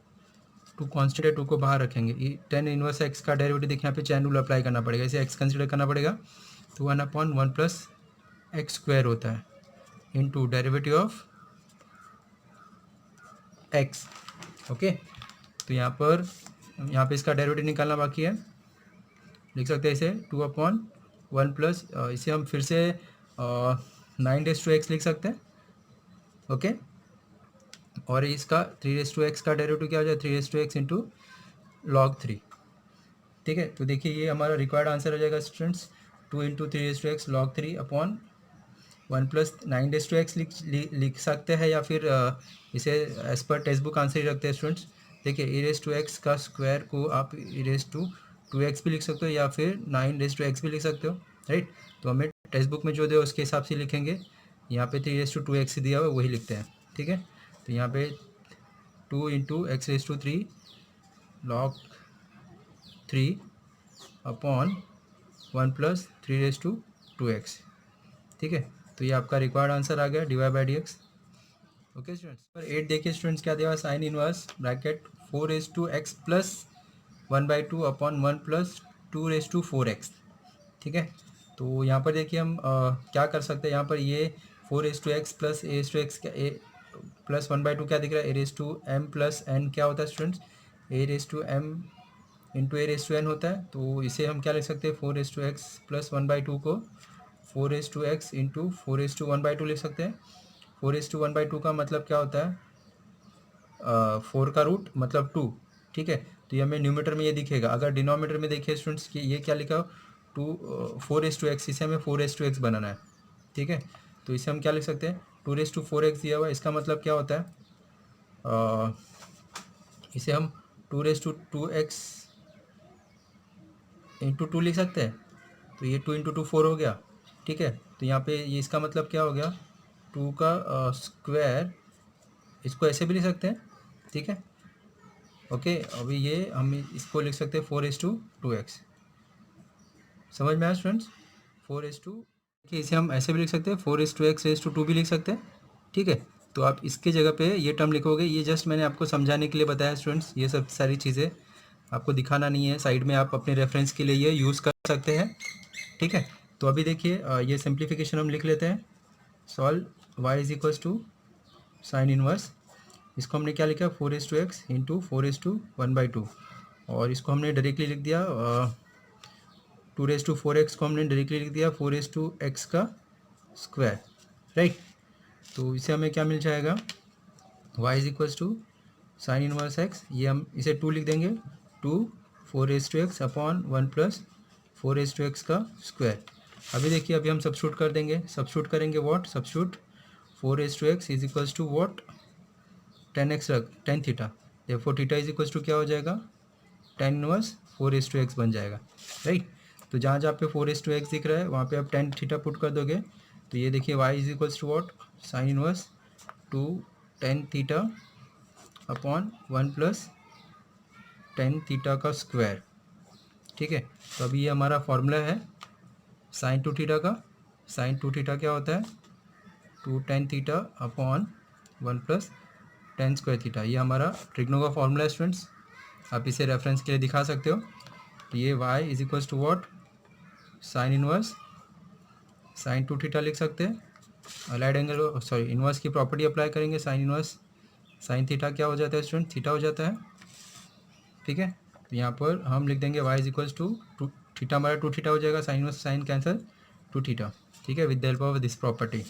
टू कॉन्स्टेंट है, टू को बाहर रखेंगे, ये टेन इनवर्स एक्स का डेरिवेटिव देखिए, यहाँ पे चैन रूल अप्लाई करना पड़ेगा, इसे एक्स कंसिडर करना पड़ेगा। तो 1 अपॉन 1 प्लस एक्स स्क्वायर होता है into derivative of x, okay. तो यहाँ पे इसका डेरिवेटिव निकालना बाकी है, लिख सकते हैं इसे 2 अपॉन 1 प्लस, इसे हम फिर से 9 रेस टू एक्स लिख सकते हैं, ओके। और इसका 3 रेस टू एक्स का डेरिवेटिव क्या हो जाए, 3 raise to x into log 3, ठीक है। तो देखिए ये हमारा रिक्वायर्ड आंसर हो जाएगा students, 2 into 3 raise to x log 3 upon 1 plus 9 raise to x लिख सकते हैं, या फिर इसे as per text book answer ही रखते हैं स्टूडेंट्स। देखिए ई रेस टू एक्स का स्क्वायर को आप ई रेस टू एक्स भी लिख सकते हो, या फिर 9 रेस टू एक्स भी लिख सकते हो, राइट। तो हमें टेक्स्ट बुक में जो दे उसके हिसाब से लिखेंगे, यहाँ पे 3 रेस टू एक्स दिया हुआ वही लिखते हैं, ठीक है। तो यहाँ पे 2 into x raise to 3 log 3 upon 1 plus 3 raise to x, ठीक है। तो ये आपका रिक्वायर्ड आंसर आ गया, dy by d x, okay students. पर 8 देखिए स्टूडेंट्स क्या दिया, sine inverse bracket 4 raise to x plus 1/2 upon 1 plus 2 raise to 4x, ठीक है। तो यहाँ पर देखिए हम क्या कर सकते हैं, यहाँ पर ये 4 raise to x plus a raise to x का ए प्लस 1/2 क्या दिख रहा है, a raise to m plus n क्या होता है students, a raise to m into a raise to n होता है। तो इसे हम क्या लिख सकते हैं, 4 रेस टू एक्स प्लस 1/2 को 4 raise to x into 4 raise to 1/2 लिख सकते हैं। 4 रेस टू 1/2 का मतलब क्या होता है, 4 का रूट मतलब 2, ठीक है। तो ये हमें न्यूमेटर में ये दिखेगा, अगर डिनोमीटर में देखिए स्टूडेंट्स कि ये क्या लिखा हो, 4 रेस टू एक्स, इसे हमें 4 रेस टू एक्स बनाना है, ठीक है। तो इसे हम क्या लिख सकते हैं, 2 रेस टू 4x दिया हुआ है, इसका मतलब क्या होता है, इसे हम 2 रेस टू 2x इंटू 2 लिख सकते हैं। तो ये 2 इंटू 2 4 हो गया, ठीक है। तो यहाँ पे ये इसका मतलब क्या हो गया, 2 का स्क्वायर, इसको ऐसे भी लिख सकते हैं, ठीक है, ओके। अभी ये हम इसको लिख सकते हैं 4:2x, समझ में आया स्टूडेंट्स, 4:2, देखिए इसे हम ऐसे भी लिख सकते हैं 4:x/2 भी लिख सकते हैं, ठीक है। तो आप इसके जगह पे ये टर्म लिखोगे, ये जस्ट मैंने आपको समझाने के लिए बताया स्टूडेंट्स, ये सब सारी चीज़ें आपको दिखाना नहीं है, साइड में आप अपने रेफरेंस के लिए ये यूज़ कर सकते हैं, ठीक है। तो अभी देखिए ये सिंप्लीफिकेशन हम लिख लेते हैं, solve y is equals to sine inverse, इसको हमने क्या लिखा, 4:x इंटू 4:1/2, और इसको हमने डायरेक्टली लिख दिया 2⁴x को हमने डायरेक्टली लिख दिया 4x का स्क्वायर, राइट। तो इसे हमें क्या मिल जाएगा, y is equals to sine inverse x, ये हम इसे 2 लिख देंगे, 2 4x अपॉन 1 प्लस 4x का स्क्वायर। अभी देखिए, अभी हम सब्स्टिट्यूट कर देंगे, सब्स्टिट्यूट करेंगे what, substitute 4x is equals to what, 10x रख 10 theta, therefore theta is equals to क्या हो जाएगा, 10 इनवर्स 4x बन जाएगा, राइट। तो जहाँ जहाँ पे 4x दिख रहा है वहाँ पे आप 10 थीटा पुट कर दोगे, तो ये देखिए y is equals to what, sine inverse 2 10 theta upon 1 plus 10 theta का स्क्वायर, ठीक है। तो अभी ये हमारा फॉर्मूला है साइन 2 थीटा का, साइन 2 थीटा क्या होता है, 2 10 theta upon 1 plus 10 square theta, ये हमारा ट्रिग्नो का फॉर्मूला है स्टूडेंट्स, आप इसे रेफरेंस के लिए दिखा सकते हो। तो ये y is equals to what, sine inverse sine 2 theta लिख सकते हैं, अलाइड एंगल सॉरी इनवर्स की प्रॉपर्टी अप्लाई करेंगे, साइन इनवर्स साइन थीटा क्या हो जाता है स्टूडेंट, थीटा हो जाता है, ठीक है। तो यहाँ पर हम लिख देंगे y is equals to theta, हमारा 2 थीटा हो जाएगा, sine inverse sine cancel 2 theta, ठीक है, with the help of this property.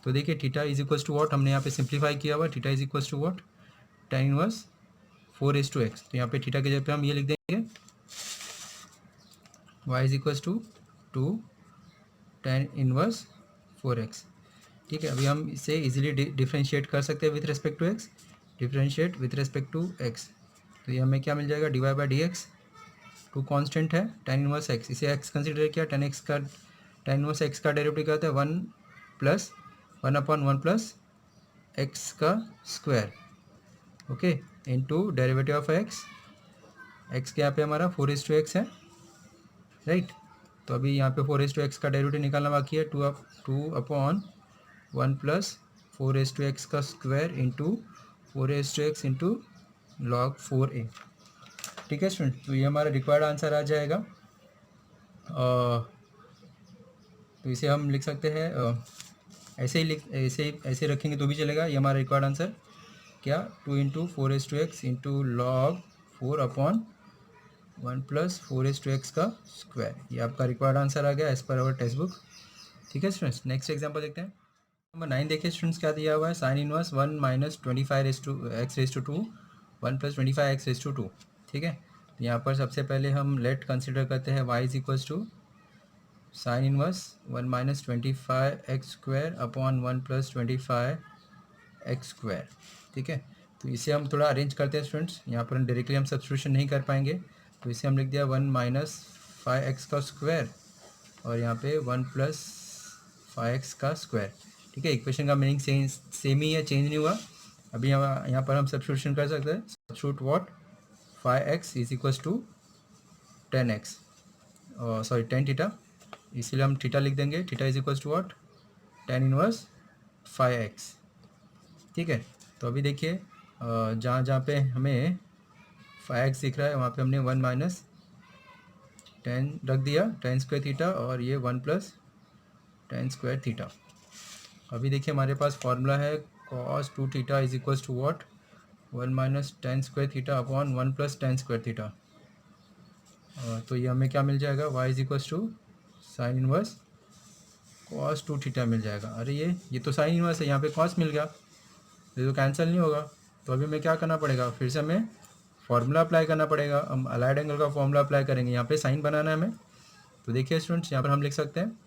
तो देखिए theta is equals to what, हमने यहाँ पे सिंप्लीफाई किया हुआ, theta is equals to what, 10 inverse 4:x, तो यहाँ पे थीटा के जगह पे हम ये लिख देंगे y is equals to 10 inverse 4x, ठीक है। अभी हम इसे इजीली डिफ्रेंशिएट कर सकते हैं with respect to x, differentiate with respect to x, तो ये हमें क्या मिल जाएगा, divide by d x, two constant है 10 इनवर्स x, इसे x कंसिडर किया, 10x का 10 इनवर्स x का डेरिवेटिव क्या होता है, 1 प्लस 1 अपॉन 1 प्लस x का square, okay, into derivative of x के यहाँ पे हमारा 4:x है, राइट। तो अभी यहाँ पे 4:x का डेरिवेटिव निकालना बाकी है, 2 अपॉन 1 प्लस 4:x का square into 4:x into log 4a, ठीक है स्टूडेंट। तो ये हमारा रिक्वायर्ड आंसर आ जाएगा, तो इसे हम लिख सकते हैं ऐसे ही ऐसे रखेंगे तो भी चलेगा, ये हमारा रिक्वायर्ड आंसर क्या, 2 into 4:x into log 4 upon 1 plus 4:x का स्क्वायर, ये आपका रिक्वायर्ड आंसर आ गया as per hour text book, ठीक है स्टूडेंट्स। नेक्स्ट एग्जांपल देखते हैं, नंबर 9 देखिए स्टूडेंट्स, क्या दिया हुआ है, sine inverse 1 minus 25x⁻², 1 plus 25x⁻², ठीक है। तो यहाँ पर सबसे पहले हम लेट कंसिडर करते हैं y is equals to sine inverse 1 minus 25x² upon 1 plus 25x², ठीक है। तो इसे हम थोड़ा अरेंज करते हैं स्टूडेंट्स, यहाँ पर डायरेक्टली हम सब्स्टिट्यूशन नहीं कर पाएंगे, तो इसे हम लिख दिया 1 माइनस 5x का स्क्वायर और यहाँ पे 1 प्लस 5x का स्क्वायर, ठीक है। इक्वेशन का मीनिंग सेम ही है, चेंज नहीं हुआ। अभी यहाँ पर हम सब्स्टिट्यूशन कर सकते हैं, substitute what, 5x is equals to 10x, sorry 10 theta, इसीलिए हम थीटा लिख देंगे, theta is equals to what, 10 inverse 5x, ठीक है। तो अभी देखिए जहाँ जहाँ पे हमें 5x दिख रहा है वहाँ पे हमने 1 माइनस 10 रख दिया, 10 स्क्वायर थीटा, और ये 1 प्लस 10 स्क्वायर थीटा। अभी देखिए हमारे पास फॉर्मूला है cos 2 theta is equals to what, 1 minus 10 square theta upon 1 plus 10 square theta, तो ये हमें क्या मिल जाएगा, y is equals to sine inverse cos 2 theta मिल जाएगा। अरे ये तो साइन इनवर्स है, यहाँ पे cos मिल गया, ये तो कैंसिल नहीं होगा, तो अभी हमें क्या करना पड़ेगा, फिर से हमें फॉर्मूला अप्लाई करना पड़ेगा, हम अलाइड एंगल का फॉर्मूला अप्लाई करेंगे, यहाँ पे साइन बनाना है हमें। तो देखिए स्टूडेंट्स, यहाँ पर हम लिख सकते हैं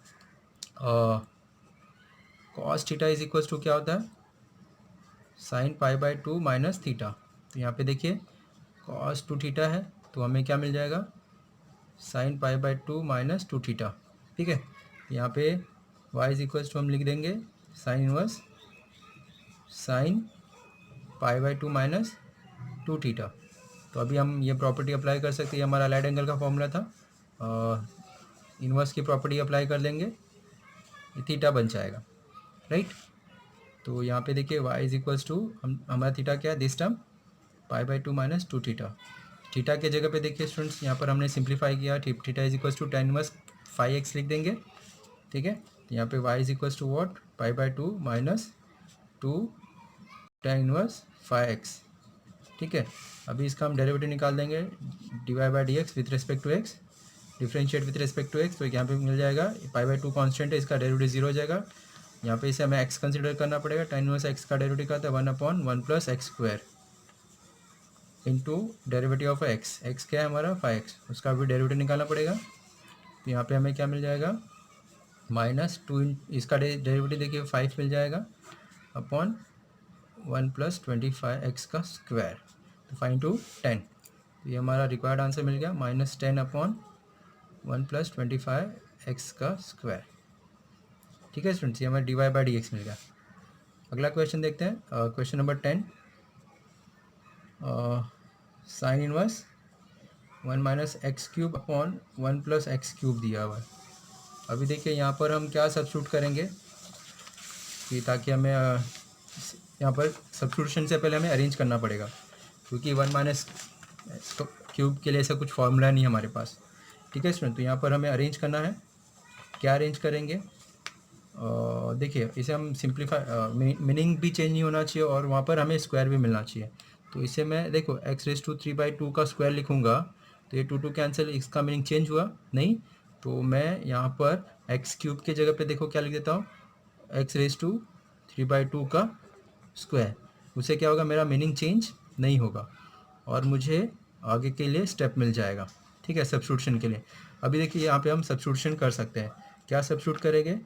cos theta is equals to क्या होता है, साइन π/2 माइनस थीटा। तो यहाँ पे देखिए cos 2 थीटा है, तो हमें क्या मिल जाएगा, साइन π/2 माइनस 2 थीटा, ठीक है। यहाँ पे y इज इक्वल्स टू हम लिख देंगे sine inverse sine π/2 minus 2 theta. तो अभी हम ये प्रॉपर्टी अप्लाई कर सकते हैं, हमारा अलाइड एंगल का फॉर्मूला था, इनवर्स की प्रॉपर्टी अप्लाई कर लेंगे, ये थीटा बन जाएगा, राइट। तो यहाँ पे देखिए y इज इक्वल्स टू हमारा थीटा क्या है, this term π/2 minus 2 theta, theta के जगह पे देखिए स्टूडेंट्स यहाँ पर हमने सिंप्लीफाई किया, theta is equals to 10 inverse 5x लिख देंगे, ठीक है। तो यहाँ पे y is equals to what, π/2 minus 2 10 inverse 5x, ठीक है। अभी इसका हम डेरिवेटिव निकाल देंगे, divide by d x with respect to x, differentiate with respect to x, तो यहाँ पे मिल जाएगा पाई बाई टू कॉन्स्टेंट है, इसका डेरिवेटिव जीरो हो जाएगा। यहाँ पे इसे हमें एक्स कंसिडर करना पड़ेगा, tan इनवर्स एक्स का डेरिवेटिव का था 1/1 + x² into derivative of x, x क्या है हमारा 5x, उसका भी डेरिवेटिव निकालना पड़ेगा। तो यहाँ पे हमें क्या मिल जाएगा -2, इसका डेरिवेटिव देखिए 5 मिल जाएगा अपॉन 1 + 25x², तो 5 × 10, तो ये हमारा रिक्वायर्ड आंसर मिल गया -10 अपॉन 1 + 25x²। ठीक है स्टूडेंट्स, ये हमारा dy/dx मिल गया। अगला क्वेश्चन देखते हैं, question number 10, sign inverse 1 - x³ upon 1 + x³ दिया हुआ है। अभी देखिए यहाँ पर हम क्या सब्स्टिट्यूट करेंगे कि ताकि हमें यहाँ पर सब्स्टिट्यूशन से पहले हमें अरेंज करना पड़ेगा, क्योंकि 1 - क्यूब के लिए ऐसा कुछ फॉर्मूला नहीं है हमारे पास। ठीक है स्टूडेंट, तो यहाँ पर हमें अरेंज करना है। क्या अरेंज करेंगे, देखिए इसे हम सिंप्लीफाई, मीनिंग भी चेंज नहीं होना चाहिए और वहाँ पर हमें स्क्वायर भी मिलना चाहिए। तो इसे मैं देखो x⁵3/2 का स्क्वायर लिखूँगा, तो ये 2 कैंसिल, इसका मीनिंग चेंज हुआ नहीं। तो मैं यहाँ पर x³ के जगह पे देखो क्या लिख देता हूँ, x⁵3/2 का स्क्वायर, उससे क्या होगा, मेरा मीनिंग चेंज नहीं होगा और मुझे आगे के लिए स्टेप मिल जाएगा। ठीक है, सब्स्टिट्यूशन के लिए। अभी देखिए यहाँ पे हम सब्स्टिट्यूशन कर सकते हैं। क्या सब्स्टिट्यूट करेंगे,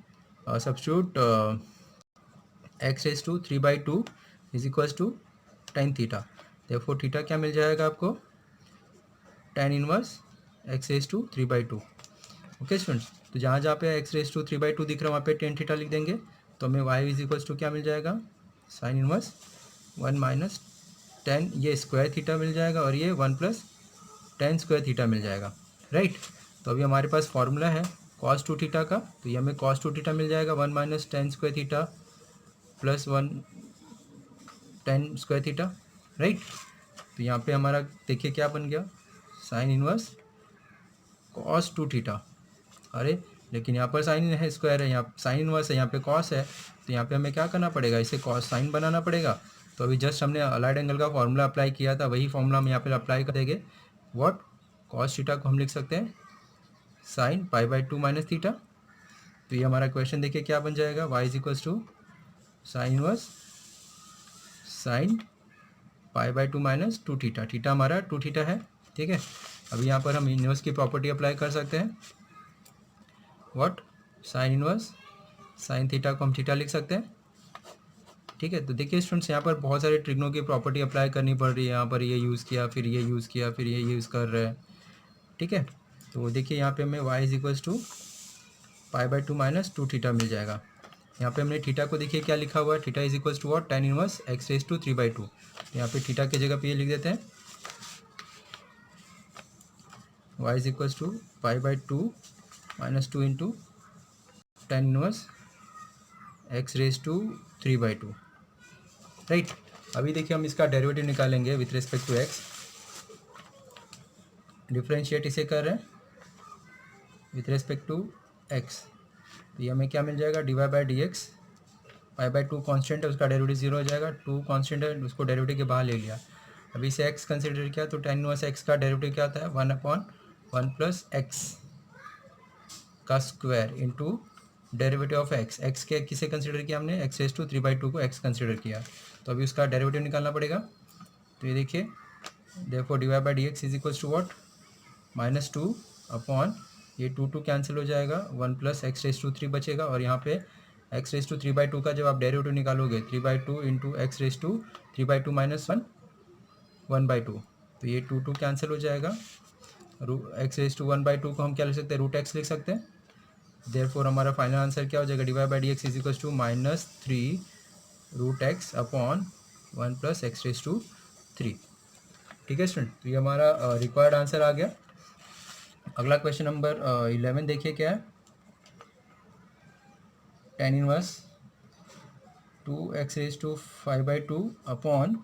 सब्स्टिट्यूट x⁵3/2 = tan थीटा, देखो थीटा क्या मिल जाएगा आपको, tan inverse x⁵3/2। Okay students, तो जहाँ जहाँ पे x⁵3/2 दिख रहा है वहाँ पे tan थीटा लिख देंगे, तो हमें y = क्या मिल जाएगा, साइन इनवर्स 1 - tan, ये स्क्वायर थीटा मिल जाएगा और ये 1 + tan² थीटा मिल जाएगा, राइट। तो अभी हमारे पास फॉर्मूला है cos 2 थीटा का, तो ये हमें cos 2 थीटा मिल जाएगा 1 - tan² theta plus 1 tan² theta, right. तो यहाँ पे हमारा देखिए क्या बन गया, साइन इनवर्स cos 2 थीटा। अरे लेकिन यहाँ पर साइन है, स्क्वायर है, यहाँ साइन इनवर्स है, यहाँ पे कॉस है, तो यहाँ पे हमें क्या करना पड़ेगा, इसे कॉस साइन बनाना पड़ेगा। तो अभी जस्ट हमने अलाइड एंगल का फॉर्मूला अप्लाई किया था, वही फॉर्मूला हम यहाँ पे अप्लाई कर देंगे। व्हाट, कॉस थीटा को हम लिख सकते हैं साइन π/2 - थीटा। तो ये हमारा क्वेश्चन देखिए क्या बन जाएगा, y = sine inverse sine π/2 - 2 theta, theta हमारा 2 थीटा है। ठीक है, अभी यहाँ पर हम इनवर्स की प्रॉपर्टी अप्लाई कर सकते हैं। What, sine inverse sine theta को हम थीटा लिख सकते हैं। ठीक है, तो देखिए स्टूडेंट्स यहाँ पर बहुत सारे ट्रिग्नो की प्रॉपर्टी अप्लाई करनी पड़ रही है। यहाँ पर ये यूज़ किया, फिर ये यूज़ किया, फिर ये यूज़ कर रहे हैं। ठीक है, तो देखिए यहाँ पे हमें y = π/2 - 2 थीटा मिल जाएगा। यहाँ पे हमने थीटा को देखिए क्या लिखा हुआ है, theta = what, tan inverse x⁵3/2। यहाँ पे थीटा की जगह पे ये लिख देते हैं y = π/2 - 2 into tan inverse x⁵3/2, right. अभी देखिए हम इसका डेरिवेटिव निकालेंगे with respect to x, differentiate इसे कर रहे हैं विथ रिस्पेक्ट टू x, तो ये हमें क्या मिल जाएगा, dy/dx, π/2 कांस्टेंट है, उसका डेरिवेटिव जीरो हो जाएगा, 2 कांस्टेंट है, उसको डेरिवेटिव के बाहर ले लिया। अभी इसे x कंसिडर किया, तो tan इनवर्स x का डेरिवेटिव क्या आता है, 1/1 + x का square into derivative of x के किसे कंसिडर किया हमने, x⁵3/2 को x कंसिडर किया, तो अभी उसका डेरिवेटिव निकालना पड़ेगा। तो ये देखिए, देखो dy/dx = व्हाट, -2 अपॉन ये 2 कैंसिल हो जाएगा, 1 + x⁵3 बचेगा, और यहाँ पे x⁵3/2 का जब आप डेरिवेटिव निकालोगे 3/2 इंटू x⁵3/2 - 1/2, तो ये 2 कैंसिल हो जाएगा। x⁵1/2 को हम क्या लिख सकते हैं, √x लिख सकते हैं। देयरफॉर हमारा फाइनल आंसर क्या हो जाएगा, dy/dx = -3 √x अपॉन 1 + x⁵3। ठीक है स्टूडेंट, तो ये हमारा रिक्वायर्ड आंसर आ गया। अगला क्वेश्चन नंबर 11 देखिए क्या है, tan inverse 2x⁵5/2 upon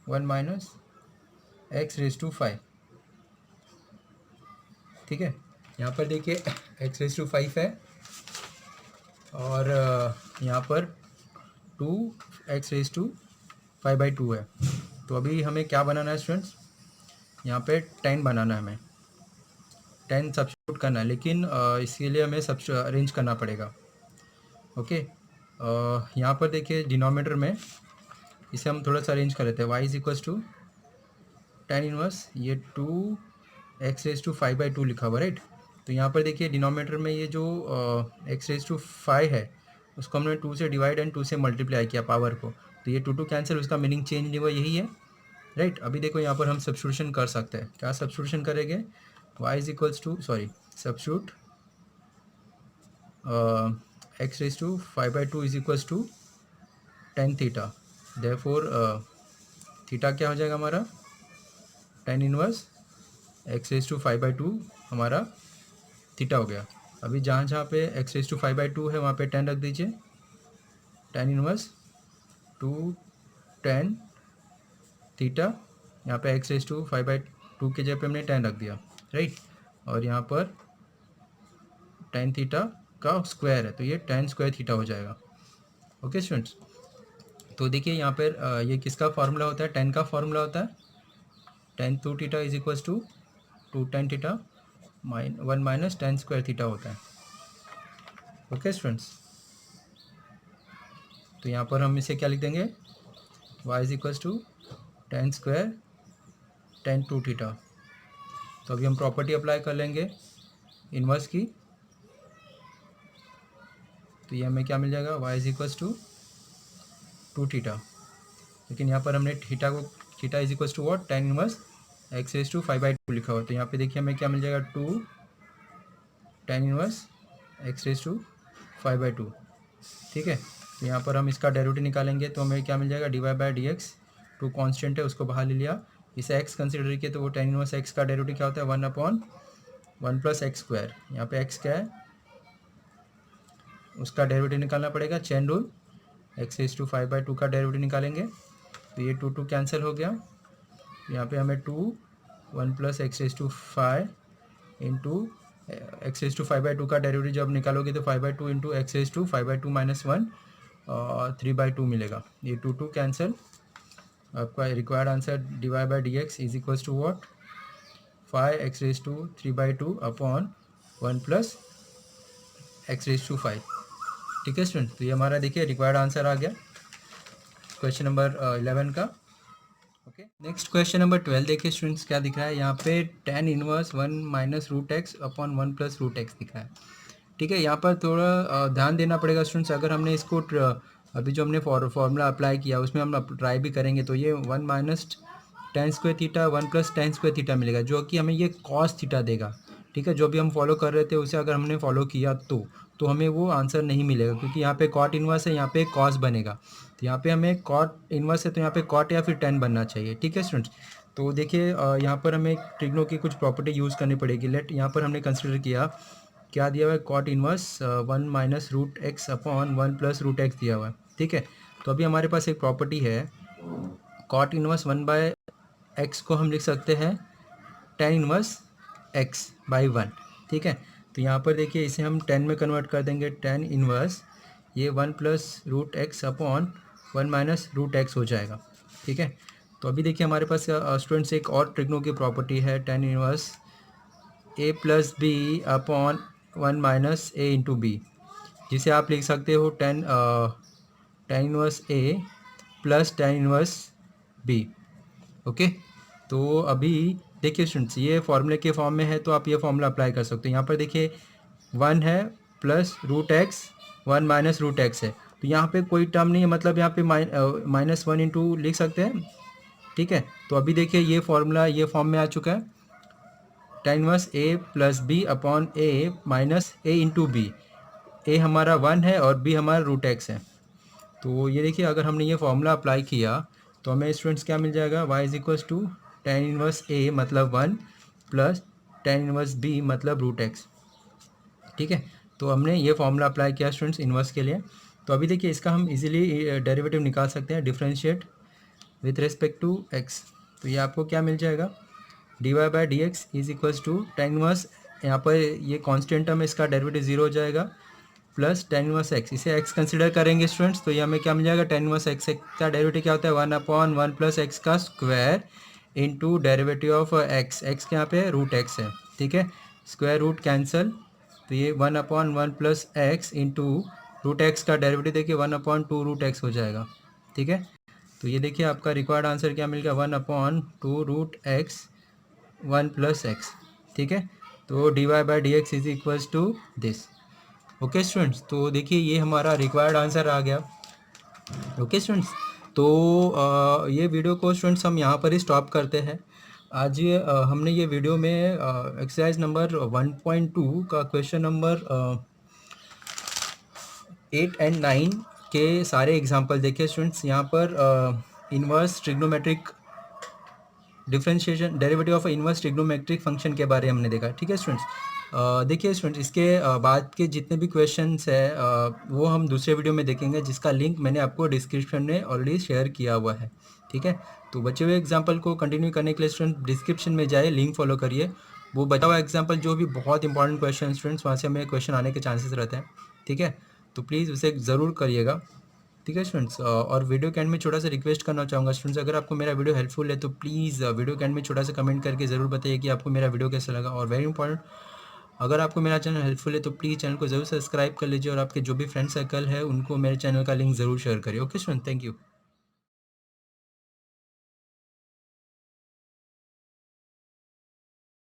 1 - x⁵5। ठीक है, यहाँ पर देखिए x⁵5 है और यहाँ पर 2x⁵5/2 है। तो अभी हमें क्या बनाना है स्टूडेंट्स, यहाँ पे tan बनाना है हमें। 10 सब्स्टिट्यूट करना है, लेकिन इसके लिए हमें सब अरेंज करना पड़ेगा। ओके, यहाँ पर देखिए डिनोमिनेटर में इसे हम थोड़ा सा अरेंज कर लेते हैं। y is equals to tan inverse ये 2x⁵ लिखा हुआ, राइट। तो यहाँ पर देखिए डिनोमिनेटर में ये जो x⁵ है उसको हमने 2 से डिवाइड एंड 2 से मल्टीप्लाई किया पावर को, तो ये 2 कैंसिल, उसका मीनिंग चेंज नहीं हुआ, यही है, राइट। अभी देखो यहाँ पर हम सब्स्टिट्यूशन कर सकते हैं। क्या सब्स्टिट्यूशन करेंगे? y is equals to substitute x⁵ is equals to tan theta, therefore theta क्या हो जाएगा हमारा? टेन इनवर्स x⁵ हमारा थीटा हो गया। अभी जहाँ जहाँ पे x⁵ है वहाँ पे 10 रख दीजिए, टेन इनवर्स 2 10 थीटा, यहाँ पे x⁵ के जगह पे हमने 10 रख दिया, राइट। और यहाँ पर टेन थीटा का स्क्वायर है तो ये 10 स्क्वायर थीटा हो जाएगा। ओके स्टूडेंट्स, तो देखिए यहाँ पर ये किसका फार्मूला होता है? 10 का फार्मूला होता है tan 2 theta is equals to 2 10 theta 1 minus 10 square theta होता है। ओके स्टूडेंट्स, तो यहाँ पर हम इसे क्या लिख देंगे? y is equals to 10 square 10 2 theta. तो अभी हम प्रॉपर्टी अप्लाई कर लेंगे इन्वर्स की, तो ये हमें क्या मिल जाएगा? y is equals to 2 theta, लेकिन यहाँ पर हमने theta is equals to what? Tan inverse x⁵ लिखा हुआ, तो यहाँ पे देखिए हमें क्या मिल जाएगा? 2 टेन इनवर्स x⁵, ठीक है। तो यहाँ पर हम इसका डेरिवेटिव निकालेंगे तो हमें क्या मिल जाएगा? dy/dx, 2 कांस्टेंट है उसको बाहर ले लिया, इसे x कंसिडर किया तो वो टेन इनवर्स x का डेरिवेटिव क्या होता है? 1/1 + x²। यहाँ पे x क्या है? उसका डेरिवेटिव निकालना पड़ेगा, चेन रूल, x⁵ का डेरिवेटिव निकालेंगे तो ये 2 कैंसिल हो गया। यहाँ पे हमें 2 1 + x⁵ इंटू x⁵ का डेरिवेटिव जब निकालोगे तो 5/2 इंटू x⁵ -1 3/2 मिलेगा। ये 2 कैंसिल, आपका required answer dy/dx is equals to what? 5x⁵3/2 upon 1 + x⁵, ठीक है स्टूडेंट। तो ये हमारा देखिए रिक्वायर्ड आंसर आ गया क्वेश्चन नंबर 11 का। ओके, नेक्स्ट क्वेश्चन नंबर 12 देखिए स्टूडेंट्स क्या दिख रहा है यहाँ पे? Tan inverse 1 minus root x upon 1 + root x दिख रहा है, ठीक है। यहाँ पर थोड़ा ध्यान देना पड़ेगा स्टूडेंट्स, अगर हमने इसको अभी जो हमने फॉर्मूला अप्लाई किया उसमें हम ट्राई भी करेंगे तो ये 1 minus 10 square theta 1 + 10 square theta मिलेगा, जो कि हमें ये कॉस थीटा देगा, ठीक है। जो भी हम फॉलो कर रहे थे उसे अगर हमने फॉलो किया तो हमें वो आंसर नहीं मिलेगा, क्योंकि यहाँ पे कॉट इन्वर्स है, यहाँ पे कॉस बनेगा, तो यहाँ पे हमें कॉट इन्वर्स है तो यहाँ पे कॉट या फिर टेन बनना चाहिए, ठीक है स्टूडेंट्स। तो देखिए यहाँ पर हमें ट्रिग्नो की कुछ प्रॉपर्टी यूज़ करनी पड़ेगी। लेट यहाँ पर हमने कंसिडर किया क्या दिया हुआ है? Cot inverse 1 minus root x upon 1 + root x दिया हुआ है, ठीक है। तो अभी हमारे पास एक प्रॉपर्टी है, कॉट इन्वर्स 1/x को हम लिख सकते हैं टेन इन्वर्स x/1, ठीक है। तो यहाँ पर देखिए इसे हम 10 में कन्वर्ट कर देंगे, टेन इन्वर्स ये 1 + root x upon 1 minus root x हो जाएगा, ठीक है। तो अभी देखिए हमारे पास स्टूडेंट्स एक और ट्रिग्नो की प्रॉपर्टी है, tan inverse a + b upon 1 minus a into b, जिसे आप लिख सकते हो tan inverse a plus tan inverse b। Okay, तो अभी देखिए स्टूडेंट्स ये फॉर्मूले के फॉर्म में है तो आप ये फॉर्मूला अप्लाई कर सकते हो। यहाँ पर देखिए 1 है plus root x 1 minus root x है, तो यहाँ पे कोई टर्म नहीं है, मतलब यहाँ पे -1 इंटू लिख सकते हैं, ठीक है। तो अभी देखिए ये फॉर्मूला ये फॉर्म में आ चुका है, tan inverse a + b upon a minus a into b. a हमारा 1 है और b हमारा रूट एक्स है। तो ये देखिए अगर हमने ये फॉर्मूला अप्लाई किया तो हमें स्टूडेंट्स क्या मिल जाएगा? y is equals to tan inverse a मतलब 1 प्लस टेन इनवर्स b मतलब रूट एक्स, ठीक है। तो हमने ये फॉर्मूला अप्लाई किया स्टूडेंट्स इन्वर्स के लिए। तो अभी देखिए इसका हम इजीली डेरिवेटिव निकाल सकते हैं, differentiate with respect to x। तो ये आपको क्या मिल जाएगा? dy/dx is equals to tan inverse, यहाँ पर ये कांस्टेंट टर्म है इसका डेरिवेटिव 0 हो जाएगा, प्लस टेन इनवर्स एक्स, इसे एक्स कंसिडर करेंगे स्टूडेंट्स तो ये हमें क्या मिल जाएगा? टेन इनवर्स एक्स का डेरिवेटिव क्या होता है? 1/1 + एक्स का square into derivative of x, x के यहाँ पे रूट एक्स है, ठीक है। स्क्वायर रूट कैंसिल, तो ये 1/1 plus x into root x का डेरिवेटिव देखिए 1/2 रूट एक्स हो जाएगा। ठीक है, तो ये देखिए आपका रिक्वायर्ड आंसर क्या मिल गया, 1/2 रूट एक्स 1 प्लस एक्स। ठीक है, तो dy by d x is equals to this. Okay students, तो देखिए ये हमारा रिक्वायर्ड आंसर आ गया। ओके स्टूडेंट्स, तो ये वीडियो को स्टूडेंट्स हम यहाँ पर ही स्टॉप करते हैं। आज ये हमने ये वीडियो में एक्सरसाइज नंबर 1.2 का क्वेश्चन नंबर 8 एंड 9 के सारे एग्जांपल देखे स्टूडेंट्स। यहाँ पर inverse trigonometric differentiation derivative of inverse trigonometric function के बारे में हमने देखा। ठीक है स्टूडेंट्स, देखिए स्टूडेंट्स इसके बाद के जितने भी क्वेश्चंस है वो हम दूसरे वीडियो में देखेंगे, जिसका लिंक मैंने आपको डिस्क्रिप्शन में ऑलरेडी शेयर किया हुआ है। ठीक है, तो बचे हुए एग्जाम्पल को कंटिन्यू करने के लिए स्टूडेंट डिस्क्रिप्शन में जाए, लिंक फॉलो करिए। वो बचा हुआ एग्जाम्पल जो भी बहुत इंपॉर्टेंट क्वेश्चन स्टूडेंट्स, वहाँ से हमें क्वेश्चन आने के चांसेस रहते हैं। ठीक है, तो प्लीज़ उसे ज़रूर करिएगा। ठीक है स्टूडेंट्स, और वीडियो के एंड में छोटा सा रिक्वेस्ट करना चाहूँगा स्टूडेंट्स, अगर आपको मेरा वीडियो हेल्पफुल है तो प्लीज़ वीडियो के एंड में छोटा सा कमेंट करके ज़रूर बताइए कि आपको मेरा वीडियो कैसा लगा। और वेरी इंपॉर्टेंट, अगर आपको मेरा चैनल हेल्पफुल है तो प्लीज़ चैनल को ज़रूर सब्सक्राइब कर लीजिए और आपके जो भी फ्रेंड सर्कल है उनको मेरे चैनल का लिंक ज़रूर शेयर करिए। Okay student, thank you.